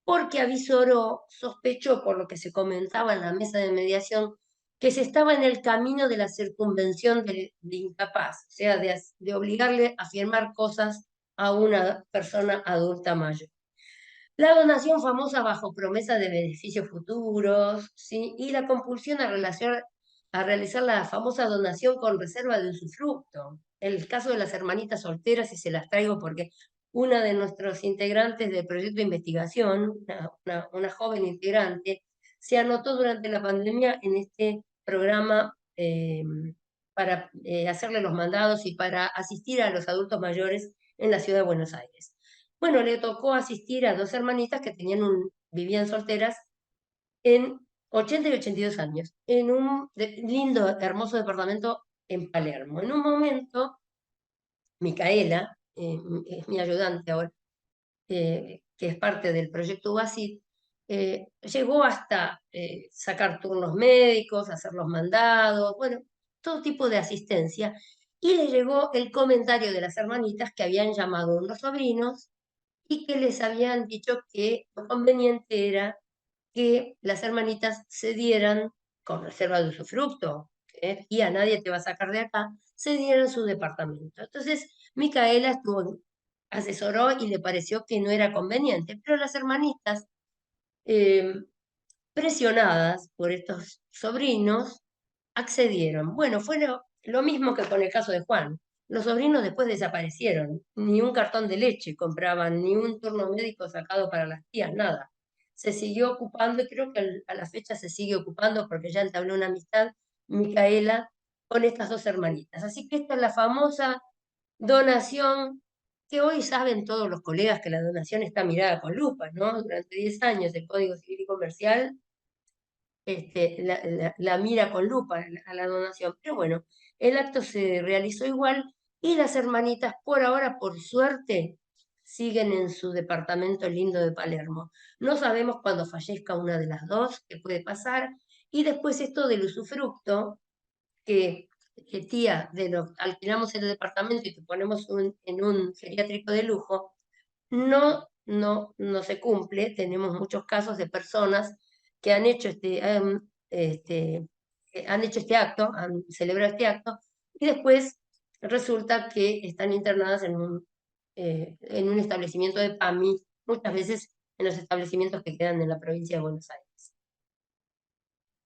porque avisoró, sospechó por lo que se comentaba en la mesa de mediación, que se estaba en el camino de la circunvención de incapaz, o sea, de obligarle a firmar cosas a una persona adulta mayor. La donación famosa bajo promesa de beneficios futuros, ¿sí? Y la compulsión a realizar la famosa donación con reserva de usufructo. El caso de las hermanitas solteras, y se las traigo porque una de nuestros integrantes del proyecto de investigación, una joven integrante, se anotó durante la pandemia en este programa para hacerle los mandados y para asistir a los adultos mayores en la ciudad de Buenos Aires. Bueno, le tocó asistir a dos hermanitas que vivían solteras en 80 y 82 años, en un lindo, hermoso departamento en Palermo. En un momento, Micaela, es mi ayudante ahora, que es parte del proyecto UASIT, llegó hasta sacar turnos médicos, hacer los mandados, bueno, todo tipo de asistencia. Y le llegó el comentario de las hermanitas que habían llamado a unos sobrinos y que les habían dicho que lo conveniente era que las hermanitas cedieran, con reserva de usufructo, y a nadie te va a sacar de acá, cedieran su departamento. Entonces, Micaela asesoró y le pareció que no era conveniente, pero las hermanitas, eh, presionadas por estos sobrinos, accedieron. Bueno, fue lo mismo que con el caso de Juan. Los sobrinos después desaparecieron. Ni un cartón de leche compraban, ni un turno médico sacado para las tías, nada. Se siguió ocupando, y creo que a la fecha se sigue ocupando porque ya entabló una amistad Micaela con estas dos hermanitas. Así que esta es la famosa donación que hoy saben todos los colegas que la donación está mirada con lupa, ¿no? Durante 10 años el Código Civil y Comercial la mira con lupa a la donación. Pero bueno, el acto se realizó igual y las hermanitas, por ahora, por suerte, siguen en su departamento lindo de Palermo. No sabemos cuándo fallezca una de las dos, qué puede pasar. Y después esto del usufructo, que, tía, alquilamos el departamento y te ponemos en un geriátrico de lujo, no se cumple. Tenemos muchos casos de personas que han hecho han hecho este acto, han celebrado este acto, y después resulta que están internadas en un establecimiento de PAMI, muchas veces en los establecimientos que quedan en la provincia de Buenos Aires.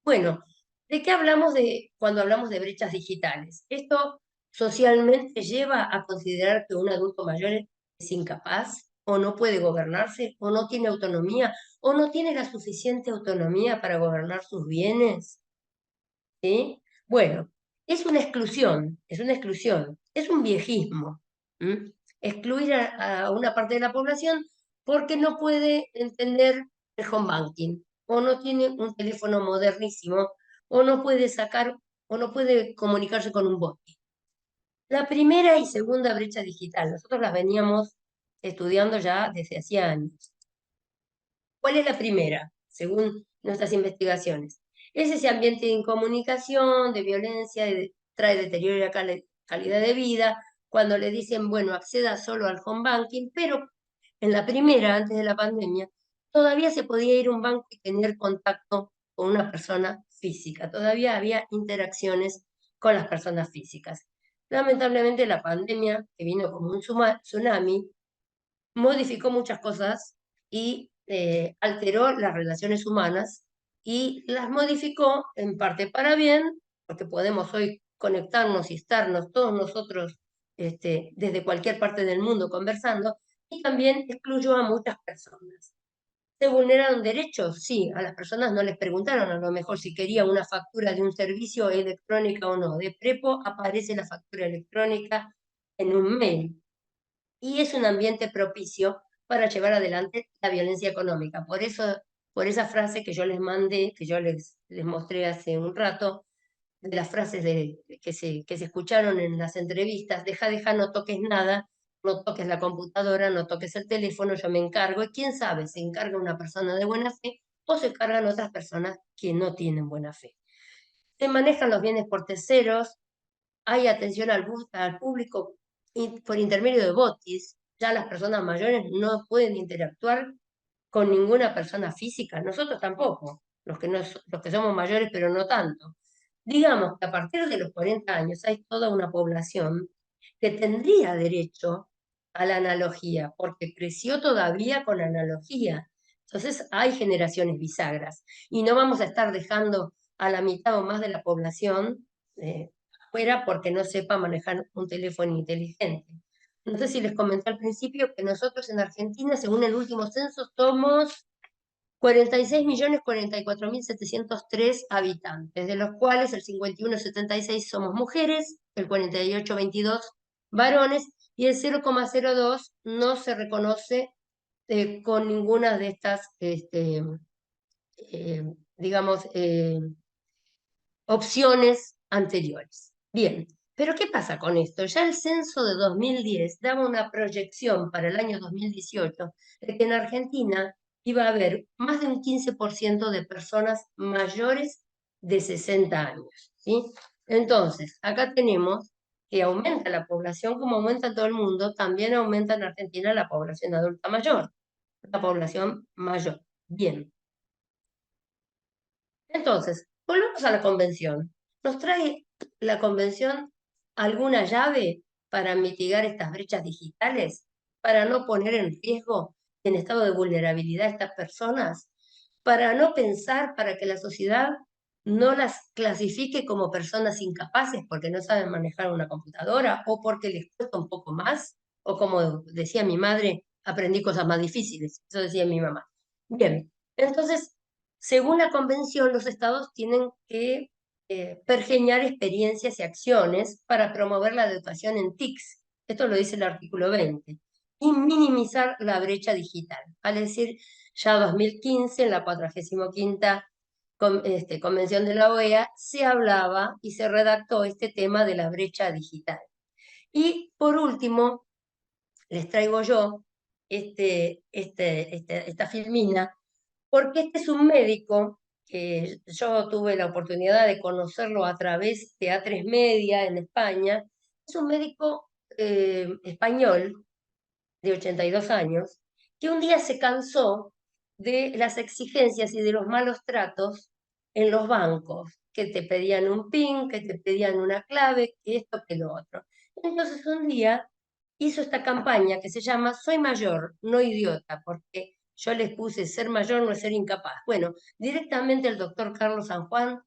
Bueno, ¿de qué hablamos cuando hablamos de brechas digitales? Esto socialmente lleva a considerar que un adulto mayor es incapaz, o no puede gobernarse, o no tiene autonomía, o no tiene la suficiente autonomía para gobernar sus bienes. ¿Sí? Bueno, es un viejismo. ¿M? Excluir a una parte de la población porque no puede entender el home banking, o no tiene un teléfono modernísimo, o no puede sacar, o no puede comunicarse con un bot. La primera y segunda brecha digital, nosotros las veníamos estudiando ya desde hacía años. ¿Cuál es la primera, según nuestras investigaciones? Es ese ambiente de incomunicación, de violencia, trae deterioro de la calidad de vida, cuando le dicen, bueno, acceda solo al home banking, pero en la primera, antes de la pandemia, todavía se podía ir a un banco y tener contacto con una persona física, todavía había interacciones con las personas físicas. Lamentablemente la pandemia, que vino como un tsunami, modificó muchas cosas y alteró las relaciones humanas, y las modificó en parte para bien, porque podemos hoy conectarnos y estarnos todos nosotros desde cualquier parte del mundo conversando, y también excluyó a muchas personas. ¿Se vulneraron derechos? Sí, a las personas no les preguntaron a lo mejor si quería una factura de un servicio electrónica o no. De prepo aparece la factura electrónica en un mail, y es un ambiente propicio para llevar adelante la violencia económica. Por eso, por esa frase que yo les mandé, que yo les mostré hace un rato, de las frases que se escucharon en las entrevistas: deja, no toques nada, no toques la computadora, no toques el teléfono, yo me encargo. Y quién sabe, se encarga una persona de buena fe o se cargan otras personas que no tienen buena fe. Se manejan los bienes por terceros, hay atención al público por intermedio de botis. Ya las personas mayores no pueden interactuar con ninguna persona física, nosotros tampoco, los que somos mayores, pero no tanto. Digamos que a partir de los 40 años hay toda una población que tendría derecho a la analogía, porque creció todavía con analogía. Entonces hay generaciones bisagras y no vamos a estar dejando a la mitad o más de la población fuera porque no sepa manejar un teléfono inteligente. No sé si les comenté al principio que nosotros en Argentina, según el último censo, somos 46.044.703 habitantes, de los cuales el 51,76 somos mujeres, el 48,22 varones y el 0,02 no se reconoce con ninguna de estas, eh, digamos, opciones anteriores. Bien, pero ¿qué pasa con esto? Ya el censo de 2010 daba una proyección para el año 2018 de que en Argentina iba a haber más de un 15% de personas mayores de 60 años, ¿sí? Entonces, acá tenemos que aumenta la población como aumenta en todo el mundo, también aumenta en Argentina la población adulta mayor, la población mayor. Bien, entonces, volvemos a la convención. ¿Nos trae la convención alguna llave para mitigar estas brechas digitales? ¿Para no poner en riesgo, en estado de vulnerabilidad a estas personas? ¿Para no pensar, para que la sociedad no las clasifique como personas incapaces porque no saben manejar una computadora o porque les cuesta un poco más? O como decía mi madre, aprendí cosas más difíciles. Eso decía mi mamá. Bien, entonces según la convención, los estados tienen que pergeñar experiencias y acciones para promover la educación en TICs. Esto lo dice el artículo 20. Y minimizar la brecha digital. Vale decir, ya 2015, en la 45ª Convención de la OEA, se hablaba y se redactó este tema de la brecha digital. Y por último, les traigo yo esta filmina porque este es un médico que yo tuve la oportunidad de conocerlo a través de A3 Media en España. Es un médico español de 82 años que un día se cansó de las exigencias y de los malos tratos en los bancos, que te pedían un PIN, que te pedían una clave, que esto, que lo otro. Entonces un día hizo esta campaña que se llama Soy mayor, no idiota, porque yo les puse ser mayor no es ser incapaz. Bueno, directamente el doctor Carlos San Juan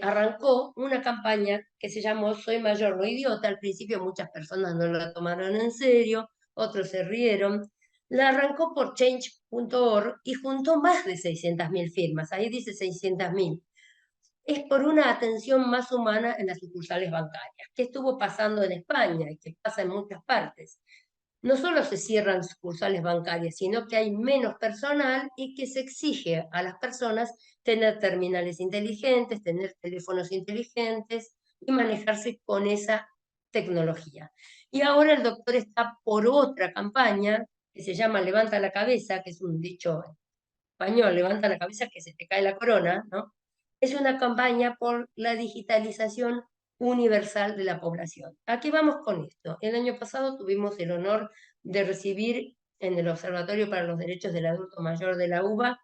arrancó una campaña que se llamó Soy mayor, no idiota. Al principio muchas personas no la tomaron en serio, otros se rieron. La arrancó por change.org y juntó más de 600.000 firmas. Ahí dice 600.000. Es por una atención más humana en las sucursales bancarias. ¿Qué estuvo pasando en España y que pasa en muchas partes? No solo se cierran sucursales bancarias, sino que hay menos personal y que se exige a las personas tener terminales inteligentes, tener teléfonos inteligentes y manejarse con esa tecnología. Y ahora el doctor está por otra campaña que se llama Levanta la cabeza, que es un dicho español, levanta la cabeza que se te cae la corona, ¿no? Es una campaña por la digitalización universal de la población. ¿A qué vamos con esto? El año pasado tuvimos el honor de recibir en el Observatorio para los Derechos del Adulto Mayor de la UBA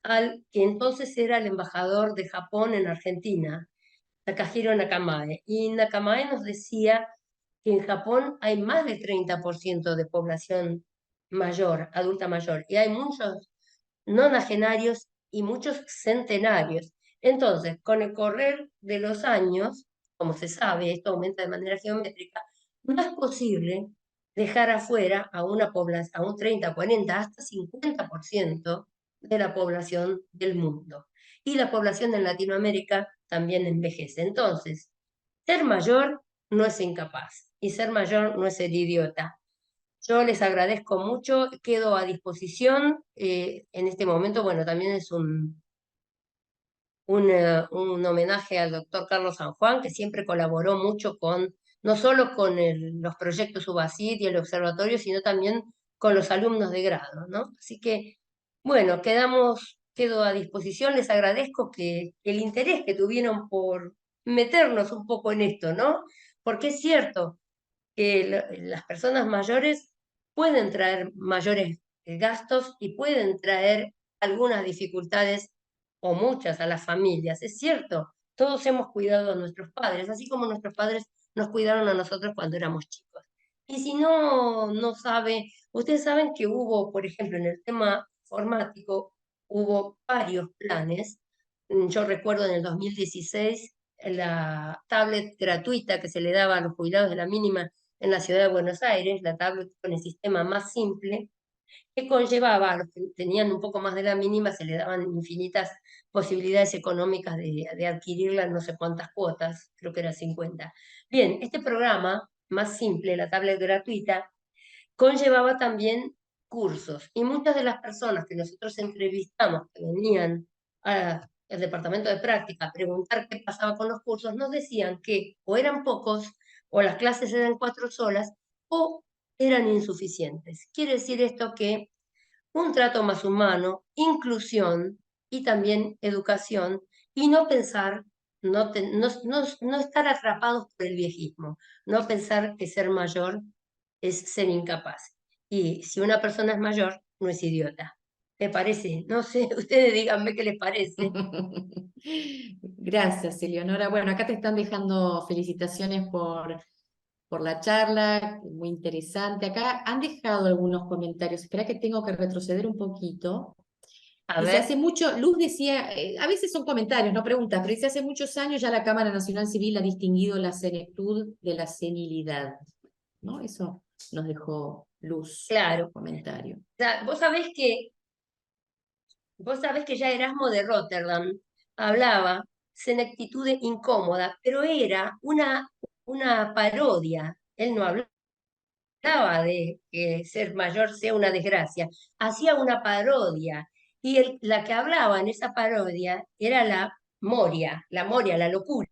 al que entonces era el embajador de Japón en Argentina, Takahiro Nakamae. Y Nakamae nos decía que en Japón hay más del 30% de población mayor, adulta mayor, y hay muchos nonagenarios y muchos centenarios. Entonces, con el correr de los años, como se sabe, esto aumenta de manera geométrica, no es posible dejar afuera a una población, a un 30, 40, hasta 50% de la población del mundo. Y la población en Latinoamérica también envejece. Entonces, ser mayor no es incapaz y ser mayor no es ser idiota. Yo les agradezco mucho, quedo a disposición. En este momento, bueno, también es un homenaje al doctor Carlos San Juan, que siempre colaboró mucho con, no solo con los proyectos UBACIT y el observatorio, sino también con los alumnos de grado, ¿no? Así que, bueno, quedo a disposición, les agradezco que el interés que tuvieron por meternos un poco en esto, ¿no? Porque es cierto que las personas mayores pueden traer mayores gastos y pueden traer algunas dificultades o muchas a las familias. Es cierto, todos hemos cuidado a nuestros padres, así como nuestros padres nos cuidaron a nosotros cuando éramos chicos. Y si no sabe, ustedes saben que hubo, por ejemplo, en el tema informático, hubo varios planes. Yo recuerdo en el 2016 la tablet gratuita que se le daba a los jubilados de la mínima en la ciudad de Buenos Aires, la tablet con el sistema más simple, que conllevaba a los que tenían un poco más de la mínima, se le daban infinitas posibilidades económicas de adquirirla en no sé cuántas cuotas, creo que era 50. Bien, este programa más simple, la tablet gratuita, conllevaba también cursos y muchas de las personas que nosotros entrevistamos que venían al departamento de práctica a preguntar qué pasaba con los cursos, nos decían que o eran pocos o las clases eran 4 solas o eran insuficientes. Quiere decir esto que un trato más humano, inclusión y también educación, y no pensar, no estar atrapados por el viejismo, no pensar que ser mayor es ser incapaz. Y si una persona es mayor, no es idiota. ¿Me parece? No sé, ustedes díganme qué les parece. Gracias, Eleonora. Bueno, acá te están dejando felicitaciones por la charla, muy interesante. Acá han dejado algunos comentarios. Espera que tengo que retroceder un poquito. A Dice, ver, hace mucho, Luz decía, a veces son comentarios, no preguntas, pero dice, hace muchos años ya la Cámara Nacional Civil ha distinguido la senectud de la senilidad, ¿no? Eso nos dejó Luz como claro. comentario. O sea, vos sabés que ya Erasmo de Rotterdam hablaba senectitude incómoda, pero era una parodia. Él no hablaba de que ser mayor sea una desgracia, hacía una parodia. Y la que hablaba en esa parodia era la Moria, la locura.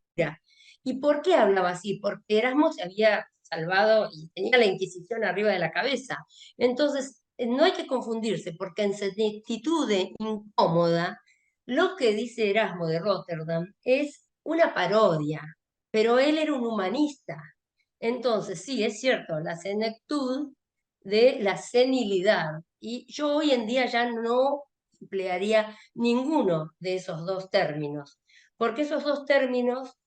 ¿Y por qué hablaba así? Porque Erasmo se había salvado y tenía la Inquisición arriba de la cabeza. Entonces, no hay que confundirse, porque en senectitude incómoda, lo que dice Erasmo de Rotterdam es una parodia, pero él era un humanista. Entonces, sí, es cierto, la senectud de la senilidad. Y yo hoy en día ya no emplearía ninguno de esos dos términos, porque esos dos términos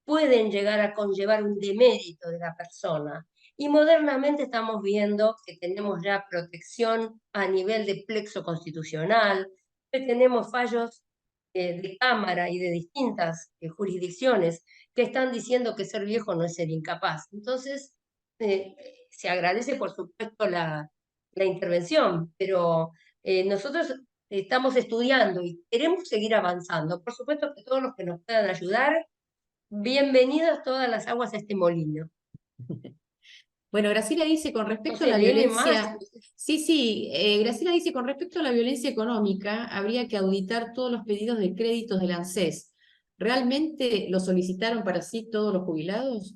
pueden llegar a conllevar un demérito de la persona. Y modernamente estamos viendo que tenemos ya protección a nivel de plexo constitucional, que tenemos fallos de Cámara y de distintas jurisdicciones que están diciendo que ser viejo no es ser incapaz. Entonces, eh, se agradece, por supuesto, la intervención, pero nosotros estamos estudiando y queremos seguir avanzando. Por supuesto que todos los que nos puedan ayudar, bienvenidas todas las aguas a este molino. Bueno, Graciela dice con No respecto a sé, la léeme más. violencia, sí, sí, Graciela dice con respecto a la violencia económica, habría que auditar todos los pedidos de créditos del ANSES. ¿Realmente lo solicitaron para sí todos los jubilados?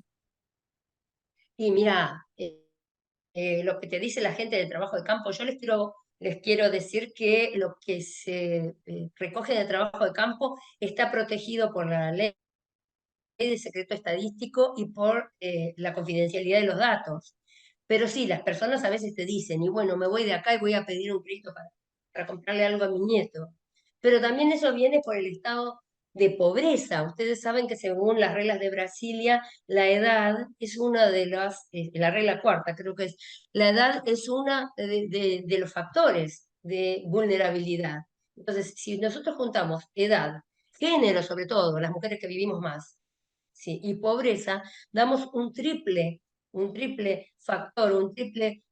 Y mira, lo que te dice la gente de trabajo de campo, yo les quiero decir que lo que se recoge de trabajo de campo está protegido por la ley de secreto estadístico y por la confidencialidad de los datos. Pero sí, las personas a veces te dicen, y bueno, me voy de acá y voy a pedir un crédito para comprarle algo a mi nieto. Pero también eso viene por el estado de pobreza. Ustedes saben que según las reglas de Brasilia, la edad es una de la regla cuarta creo que es, la edad es una de los factores de vulnerabilidad. Entonces, si nosotros juntamos edad, género sobre todo, las mujeres que vivimos más, sí, y pobreza, damos un triple factor, un triple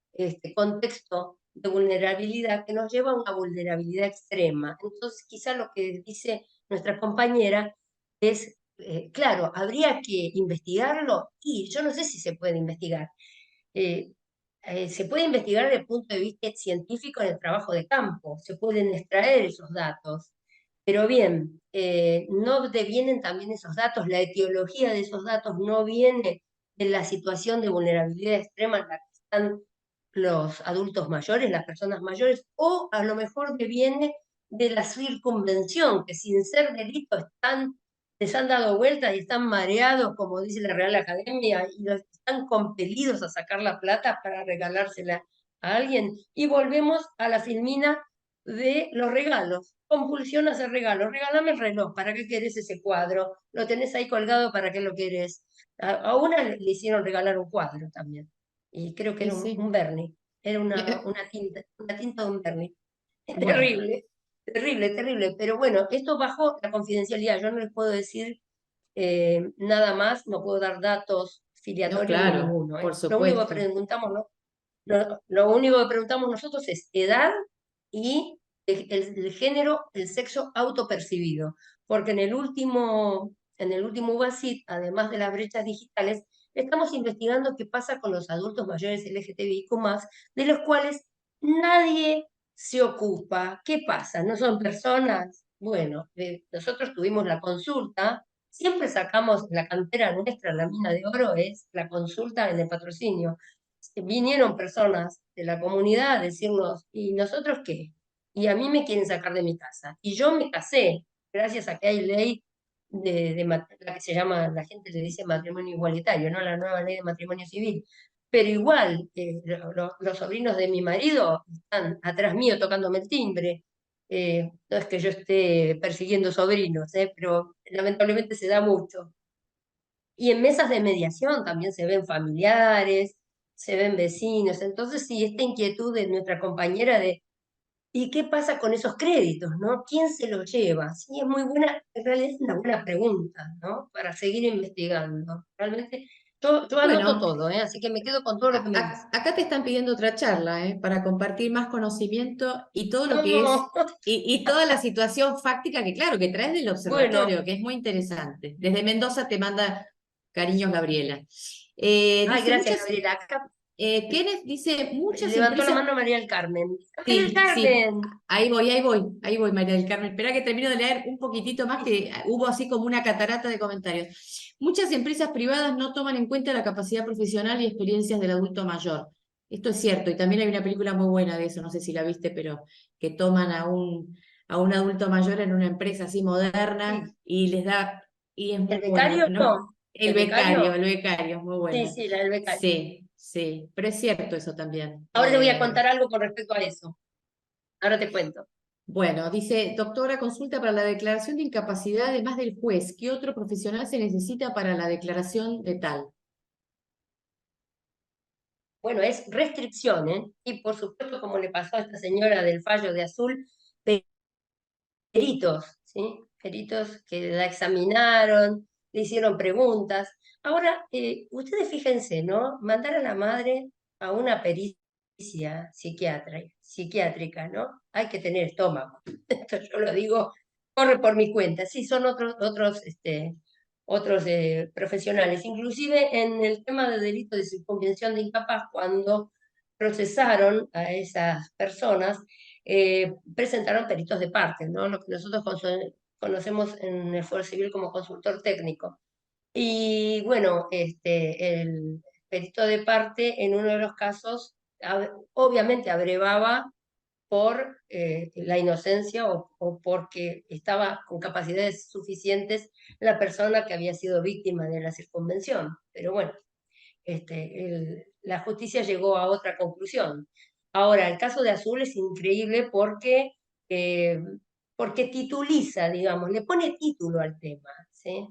contexto de vulnerabilidad que nos lleva a una vulnerabilidad extrema. Entonces, quizá lo que dice nuestra compañera es, claro, habría que investigarlo y yo no sé si se puede investigar. Eh, se puede investigar desde el punto de vista científico en el trabajo de campo, se pueden extraer esos datos, pero bien, no devienen también esos datos, la etiología de esos datos no viene de la situación de vulnerabilidad extrema en la que están los adultos mayores, las personas mayores, o a lo mejor deviene de la circunvención, que sin ser delito les han dado vueltas y están mareados, como dice la Real Academia, y están compelidos a sacar la plata para regalársela a alguien y volvemos a la filmina de los regalos. Compulsión a hacer regalos. Regálame el reloj, ¿para qué querés ese cuadro? Lo tenés ahí colgado, ¿para qué lo querés? A una le hicieron regalar un cuadro también. Y creo que Y era sí. un Berni. Era Eh, una tinta de un Berni. Bueno, Terrible, terrible, terrible. Pero bueno, esto bajo la confidencialidad. Yo no les puedo decir nada más, no puedo dar datos no, filiatorios ni claro, ninguno. por Lo único que supuesto. preguntamos, ¿no? Lo único que preguntamos nosotros es edad y el género, el sexo autopercibido. Porque en el último UBASIT, además de las brechas digitales, estamos investigando qué pasa con los adultos mayores LGTBIQ+, de los cuales nadie se ocupa. ¿Qué pasa? ¿No son personas? Bueno, nosotros tuvimos la consulta, siempre sacamos la cantera nuestra, la mina de oro es la consulta en el patrocinio. Vinieron personas de la comunidad a decirnos, ¿y nosotros qué? Y a mí me quieren sacar de mi casa. Y yo me casé, gracias a que hay ley la que se llama, la gente le dice matrimonio igualitario, ¿no? La nueva ley de matrimonio civil. Pero igual, los sobrinos de mi marido están atrás mío tocándome el timbre. No es que yo esté persiguiendo sobrinos, pero lamentablemente se da mucho. Y en mesas de mediación también se ven familiares, se ven vecinos. Entonces, sí, esta inquietud de nuestra compañera de, ¿y qué pasa con esos créditos, no? ¿Quién se los lleva? Sí, es muy buena, en realidad es una buena pregunta, ¿no? Para seguir investigando. Realmente, yo anoto Bueno, todo, ¿eh? Así que me quedo con todo lo que me dice. acá te están pidiendo otra charla, para compartir más conocimiento y todo lo que es, No, y toda la situación fáctica que, claro, que traes del bueno, observatorio, que es muy interesante. Desde Mendoza te manda cariños, Gabriela. ay, Dice, gracias, Gabriela. Acá Kenneth dice, muchas levantó la empresas. mano María del Carmen. María del Sí, sí, Carmen. ahí voy, María del Carmen. Espera que termino de leer un poquitito más, que hubo así como una catarata de comentarios. Muchas empresas privadas no toman en cuenta la capacidad profesional y experiencias del adulto mayor. Esto es cierto, y también hay una película muy buena de eso, no sé si la viste, pero que toman a un adulto mayor en una empresa así moderna Sí. y les da, y es ¿El muy buena, becario? ¿no? No. ¿El El becario? becario, es muy Sí, buena. sí, la del becario. Sí, sí, pero es cierto eso también. Ahora te voy a contar algo con respecto a eso. Ahora te cuento. Bueno, dice, doctora, consulta para la declaración de incapacidad, además del juez, ¿qué otro profesional se necesita para la declaración de tal? Bueno, es restricción, ¿eh? Y por supuesto, como le pasó a esta señora del fallo de Azul, peritos, ¿sí? Peritos que la examinaron, le hicieron preguntas. Ahora, ustedes fíjense, ¿no? Mandar a la madre a una pericia psiquiátrica, ¿no? Hay que tener estómago. Esto yo lo digo, corre por mi cuenta. Sí, son otros profesionales. Inclusive en el tema de delito de circunvención de incapaz, cuando procesaron a esas personas, presentaron peritos de parte, ¿no? Lo que nosotros conocemos en el Fuero Civil como consultor técnico. Y bueno, el perito de parte en uno de los casos obviamente abrevaba por la inocencia o porque estaba con capacidades suficientes la persona que había sido víctima de la circunvención. Pero bueno, la justicia llegó a otra conclusión. Ahora, el caso de Azul es increíble eh, porque tituliza, digamos, le pone título al tema, ¿sí?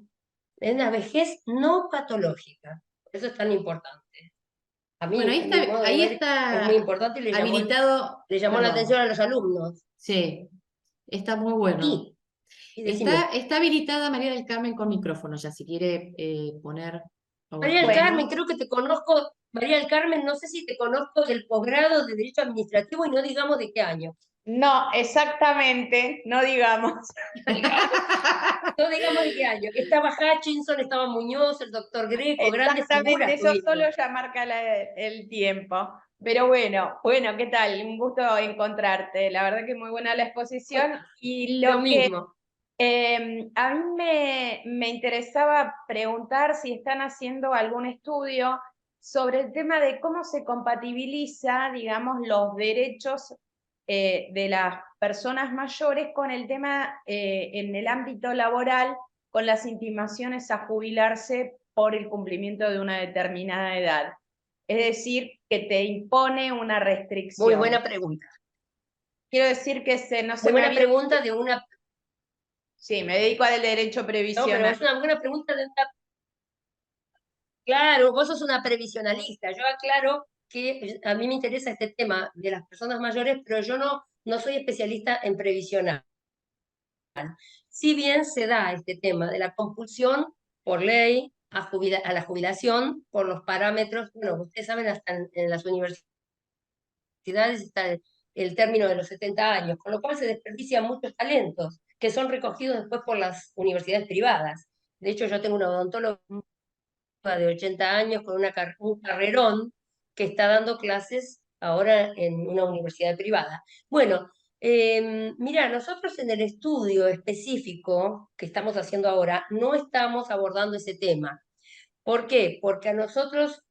Es una vejez no patológica. Eso es tan importante. A Bueno, mí, a mi modo de ahí ver, es muy está importante y habilitado, le llamó la atención perdón, a los alumnos. sí, está muy bueno. Y Está, decime, está habilitada María del Carmen con micrófono ya, si quiere poner a María del usted. Carmen, Bueno, creo que te conozco, María del Carmen, no sé si te conozco del posgrado de Derecho Administrativo y no digamos de qué año. no, exactamente, no digamos. No digamos, no digamos de qué año. Estaba Hutchinson, estaba Muñoz, el doctor Greco, grandes Exactamente, figuras eso solo tuvimos. ya marca el tiempo. Pero bueno, ¿qué tal? Un gusto encontrarte. La verdad que muy buena la exposición. Y Lo lo que mismo. a mí me interesaba preguntar si están haciendo algún estudio sobre el tema de cómo se compatibiliza, digamos, los derechos de las personas mayores con el tema en el ámbito laboral, con las intimaciones a jubilarse por el cumplimiento de una determinada edad. Es decir, que te impone una Muy restricción. buena pregunta. Quiero decir que no se Muy me buena había... pregunta de una... Sí, me dedico al derecho No, pero previsional. es una buena pregunta de una... Claro, vos sos una previsionalista. Yo aclaro que a mí me interesa este tema de las personas mayores, pero yo no soy especialista en previsional. Si bien se da este tema de la compulsión por ley a la jubilación por los parámetros, bueno, ustedes saben, hasta en las universidades está el término de los 70 años, con lo cual se desperdician muchos talentos que son recogidos después por las universidades privadas. De hecho, yo tengo una odontóloga de 80 años con un carrerón que está dando clases ahora en una universidad privada. Bueno, mira, nosotros en el estudio específico que estamos haciendo ahora no estamos abordando ese tema. ¿Por qué? Porque a nosotros,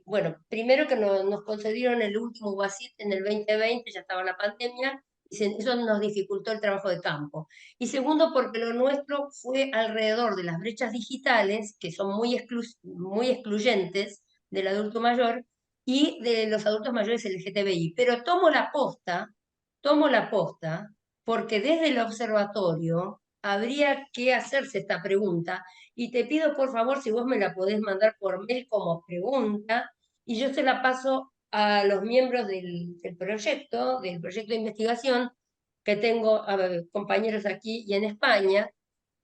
bueno, primero que nos concedieron el último UASIT en el 2020, ya estaba la pandemia, y eso nos dificultó el trabajo de campo. Y segundo, porque lo nuestro fue alrededor de las brechas digitales, que son muy excluyentes del adulto mayor, y de los adultos mayores LGTBI. Pero tomo la posta, porque desde el observatorio habría que hacerse esta pregunta y te pido por favor si vos me la podés mandar por mail como pregunta y yo se la paso a los miembros del proyecto de investigación que tengo compañeros aquí y en España,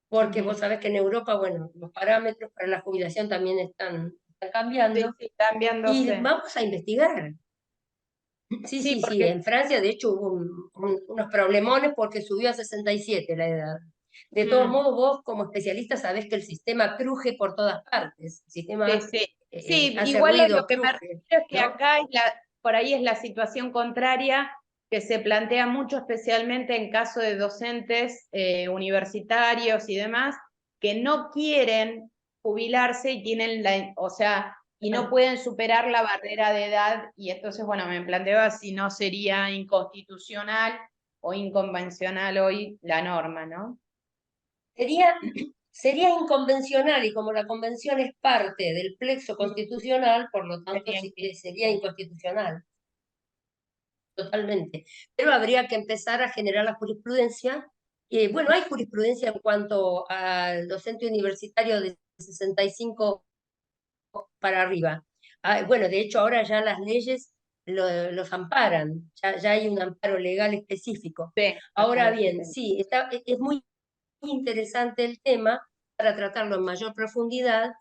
porque vos sabés que en Europa, bueno, los parámetros para la jubilación también están Sí, cambiando sí, y cambiándose. vamos a investigar. Sí, Sí, sí, sí, porque en Francia de hecho hubo unos problemones porque subió a 67 la edad. De todos mm, modos, vos como especialista sabés que el sistema cruje por todas partes, el sí, sistema sí. Sí, hace igual a lo ruido, que me cruje, refiero es que ¿no? acá por ahí es la situación contraria que se plantea mucho, especialmente en caso de docentes universitarios y demás, que no quieren jubilarse y tienen o sea, y no pueden superar la barrera de edad, y entonces, bueno, me planteaba si no sería inconstitucional o inconvencional hoy la norma, ¿no? Sería, sería inconvencional y como la convención es parte del plexo constitucional, por lo tanto Sería sería inconstitucional, totalmente. Pero habría que empezar a generar la jurisprudencia. Bueno, hay jurisprudencia en cuanto al docente universitario de 65 para arriba. Ah, bueno, de hecho ahora ya las leyes los amparan, ya hay un amparo legal específico. sí, hasta Ahora los bien, 70. sí, es muy interesante el tema para tratarlo en mayor profundidad.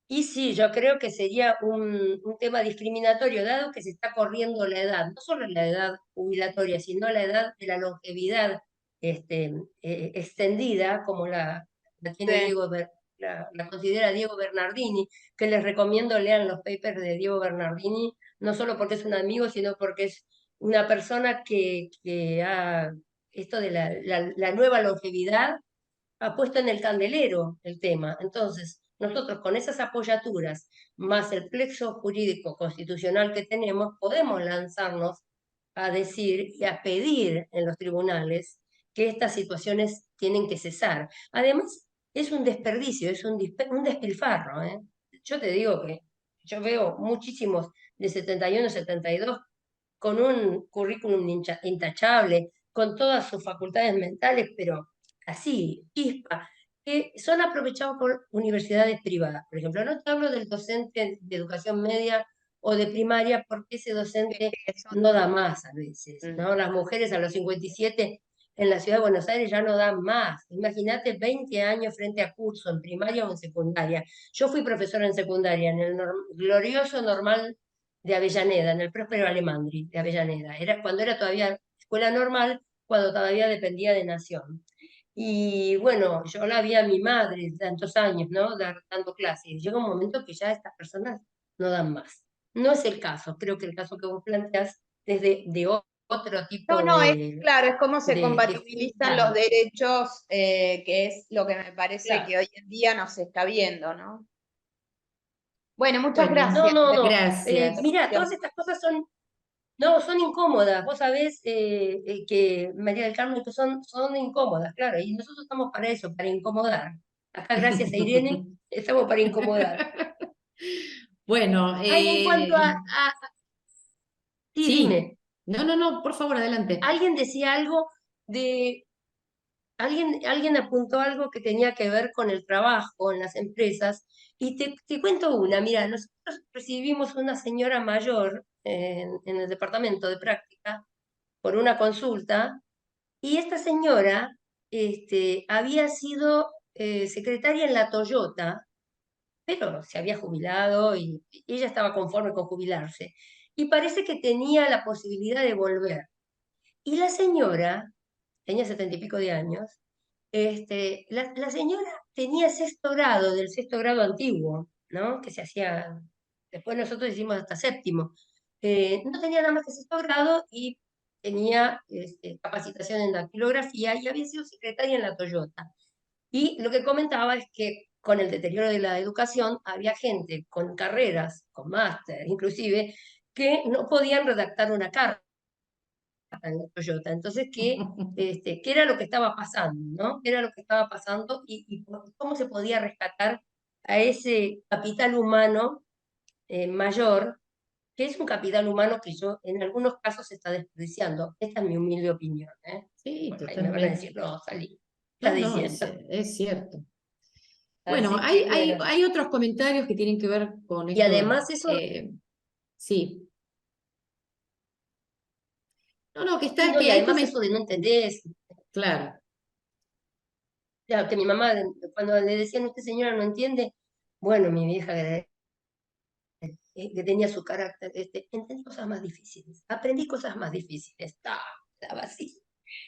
Y sí, yo creo que sería un tema discriminatorio, dado que se está corriendo la edad, no solo la edad jubilatoria, sino la edad de la longevidad extendida, como la tiene Sí. Diego, la considera Diego Bernardini, que les recomiendo lean los papers de Diego Bernardini, no solo porque es un amigo, sino porque es una persona que ha, esto de la nueva longevidad, ha puesto en el candelero el tema. Entonces, nosotros con esas apoyaturas, más el plexo jurídico constitucional que tenemos, podemos lanzarnos a decir y a pedir en los tribunales que estas situaciones tienen que cesar. Además, es un desperdicio, es un despilfarro, ¿eh? Yo te digo que yo veo muchísimos de 71, 72 con un currículum intachable, con todas sus facultades mentales, pero así, chispa, que son aprovechados por universidades privadas. Por ejemplo, no te hablo del docente de educación media o de primaria, porque ese docente no da más a veces, Mm. ¿no? Las mujeres a los 57 en la ciudad de Buenos Aires ya no dan más. Imagínate 20 años frente a curso en primaria o en secundaria. Yo fui profesora en secundaria, en el glorioso normal de Avellaneda, en el Próspero Alemandri de Avellaneda. Era cuando era todavía escuela normal, cuando todavía dependía de Nación. Y bueno, yo la vi a mi madre tantos años, ¿no? Dando clases. Llega un momento que ya estas personas no dan más. No es el caso, creo que el caso que vos planteás es otro No, tipo no, es claro, es cómo se de compatibilizan los claro, derechos, que es lo que me parece claro. que hoy en día no se está viendo, ¿no? Bueno, muchas Bueno, No, gracias. no, no. gracias. Mira, todas estas cosas son no, son incómodas. Vos sabés que María del Carmen que son incómodas, claro, y nosotros estamos para eso, para incomodar. Acá, gracias a Irene, estamos para incomodar. Bueno, Ay, en cuanto sí, sí. dime, No, por favor, adelante. alguien decía algo de, alguien apuntó algo que tenía que ver con el trabajo en las empresas, y te cuento una, mira, nosotros recibimos una señora mayor en el departamento de práctica por una consulta, y esta señora había sido secretaria en la Toyota, pero se había jubilado y ella estaba conforme con jubilarse. Y parece que tenía la posibilidad de volver. Y la señora, tenía 70 y pico de años, la señora tenía sexto grado, del sexto grado antiguo, ¿no? Que se hacía, después nosotros hicimos hasta séptimo. No tenía nada más que sexto grado y tenía capacitación en dactilografía y había sido secretaria en la Toyota. Y lo que comentaba es que con el deterioro de la educación había gente con carreras, con máster inclusive, que no podían redactar una carta en la Toyota. Entonces, ¿qué era lo que estaba pasando? ¿No? ¿Qué era lo que estaba pasando y cómo se podía rescatar a ese capital humano mayor, que es un capital humano que yo en algunos casos se está desperdiciando? Esta es mi humilde opinión, ¿eh? Sí, Bueno, ahí me van a decir, totalmente. no, salí, está No, diciendo. es cierto. Bueno, Así que bueno. hay otros comentarios que tienen que ver con Y esto. además eso, Sí. No, sí, no, y que hay además eso de no entender, claro. claro, que mi mamá, cuando le decían, usted señora no entiende, bueno, mi vieja que tenía su carácter, entendí cosas más difíciles, aprendí cosas más difíciles, estaba así.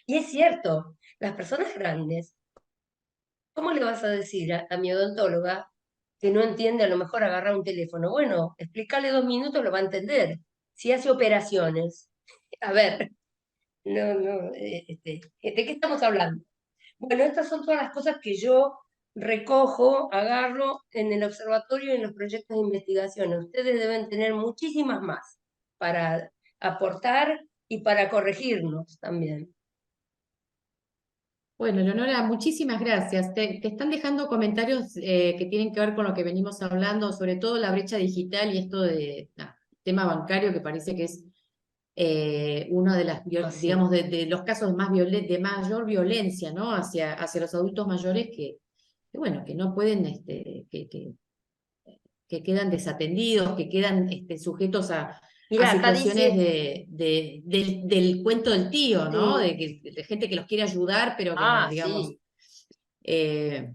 Y es cierto, las personas grandes, ¿cómo le vas a decir a mi odontóloga que no entiende a lo mejor agarrar un teléfono? Bueno, explicarle 2 minutos, lo va a entender. Si hace operaciones, a ver, no, ¿de qué estamos hablando? Bueno, estas son todas las cosas que yo recojo, agarro en el observatorio y en los proyectos de investigación. Ustedes deben tener muchísimas más para aportar y para corregirnos también. Bueno, Leonora, muchísimas gracias. Te están dejando comentarios que tienen que ver con lo que venimos hablando, sobre todo la brecha digital y esto de tema bancario, que parece que es uno de las, Así. digamos, de los casos más de mayor violencia, ¿no? Hacia los adultos mayores bueno, que no pueden, que quedan desatendidos, que quedan sujetos a Mira, acá situaciones dice, del cuento del tío, ¿no? sí, De gente que los quiere ayudar, pero que no, digamos. sí. eh,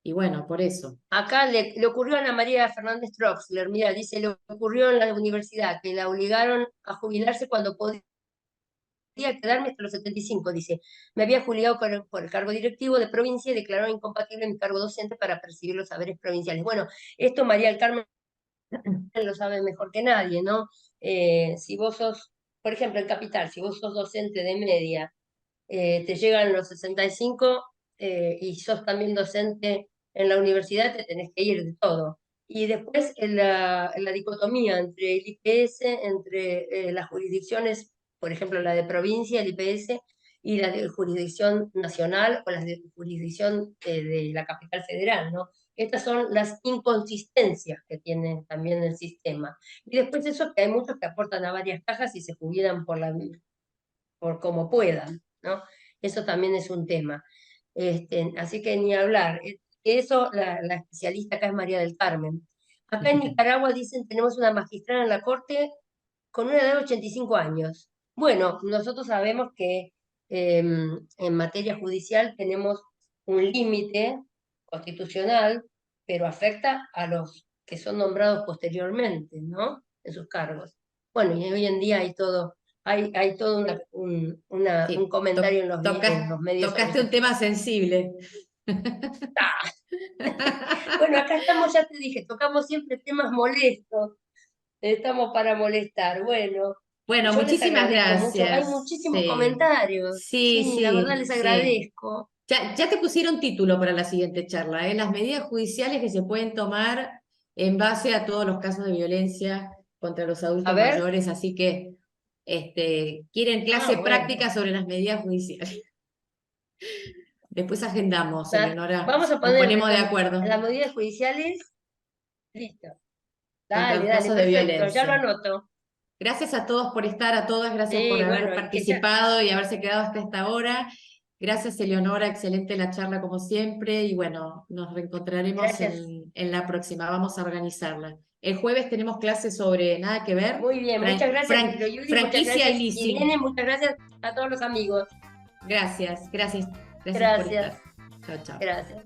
y bueno, por eso. Acá le ocurrió a Ana María Fernández Troxler, mira, dice, le ocurrió en la universidad, que la obligaron a jubilarse cuando podía quedarme hasta los 75, dice. Me había jubilado por el cargo directivo de provincia y declaró incompatible mi cargo docente para percibir los saberes provinciales. Bueno, esto María del Carmen lo sabe mejor que nadie, ¿no? Si vos sos, por ejemplo, en Capital, si vos sos docente de media, te llegan los 65 y sos también docente en la universidad, te tenés que ir de todo. Y después en la dicotomía entre el IPS, entre las jurisdicciones, por ejemplo, la de provincia, el IPS, y la de jurisdicción nacional o la de jurisdicción de la capital federal, ¿no? Estas son las inconsistencias que tiene también el sistema. Y después eso que hay muchos que aportan a varias cajas y se jubilan por como puedan, ¿no? Eso también es un tema. Así que ni hablar. Eso, la especialista acá es María del Carmen. Acá en Nicaragua dicen tenemos una magistrada en la corte con una edad de 85 años. Bueno, nosotros sabemos que en materia judicial tenemos un límite constitucional, pero afecta a los que son nombrados posteriormente, ¿no? En sus cargos. Bueno, y hoy en día hay todo un Sí, comentario en los medios sobre tocaste esa un tema situación. sensible. Bueno, acá estamos, ya te dije, tocamos siempre temas molestos, estamos para molestar. Bueno, Bueno, yo les muchísimas agradezco mucho. Hay gracias. muchísimos Sí, comentarios. sí, Sí, la verdad les sí. agradezco. Ya te pusieron título para la siguiente charla, ¿eh? Las medidas judiciales que se pueden tomar en base a todos los casos de violencia contra los A adultos ver. mayores, así que quieren Ah, clase bueno. práctica sobre las medidas judiciales. Después agendamos, Nada, Eleonora, vamos a nos poner ponemos de acuerdo. las medidas judiciales. Listo. contra Dale, los dale, casos de perfecto, ya violencia. lo anoto. Gracias a todos por estar, a todas, gracias por Sí, haber bueno, participado y haberse quedado hasta esta hora. Gracias, Eleonora, excelente la charla como siempre y bueno, nos reencontraremos gracias. en la próxima, vamos a organizarla. El jueves tenemos clases sobre Nada que Ver, Muy bien, muchas gracias, Microyuri, muchas franquicia y gracias, leasing. Irene, muchas gracias a todos los amigos. Gracias, gracias, gracias por Gracias, estar. Chao, chao. gracias.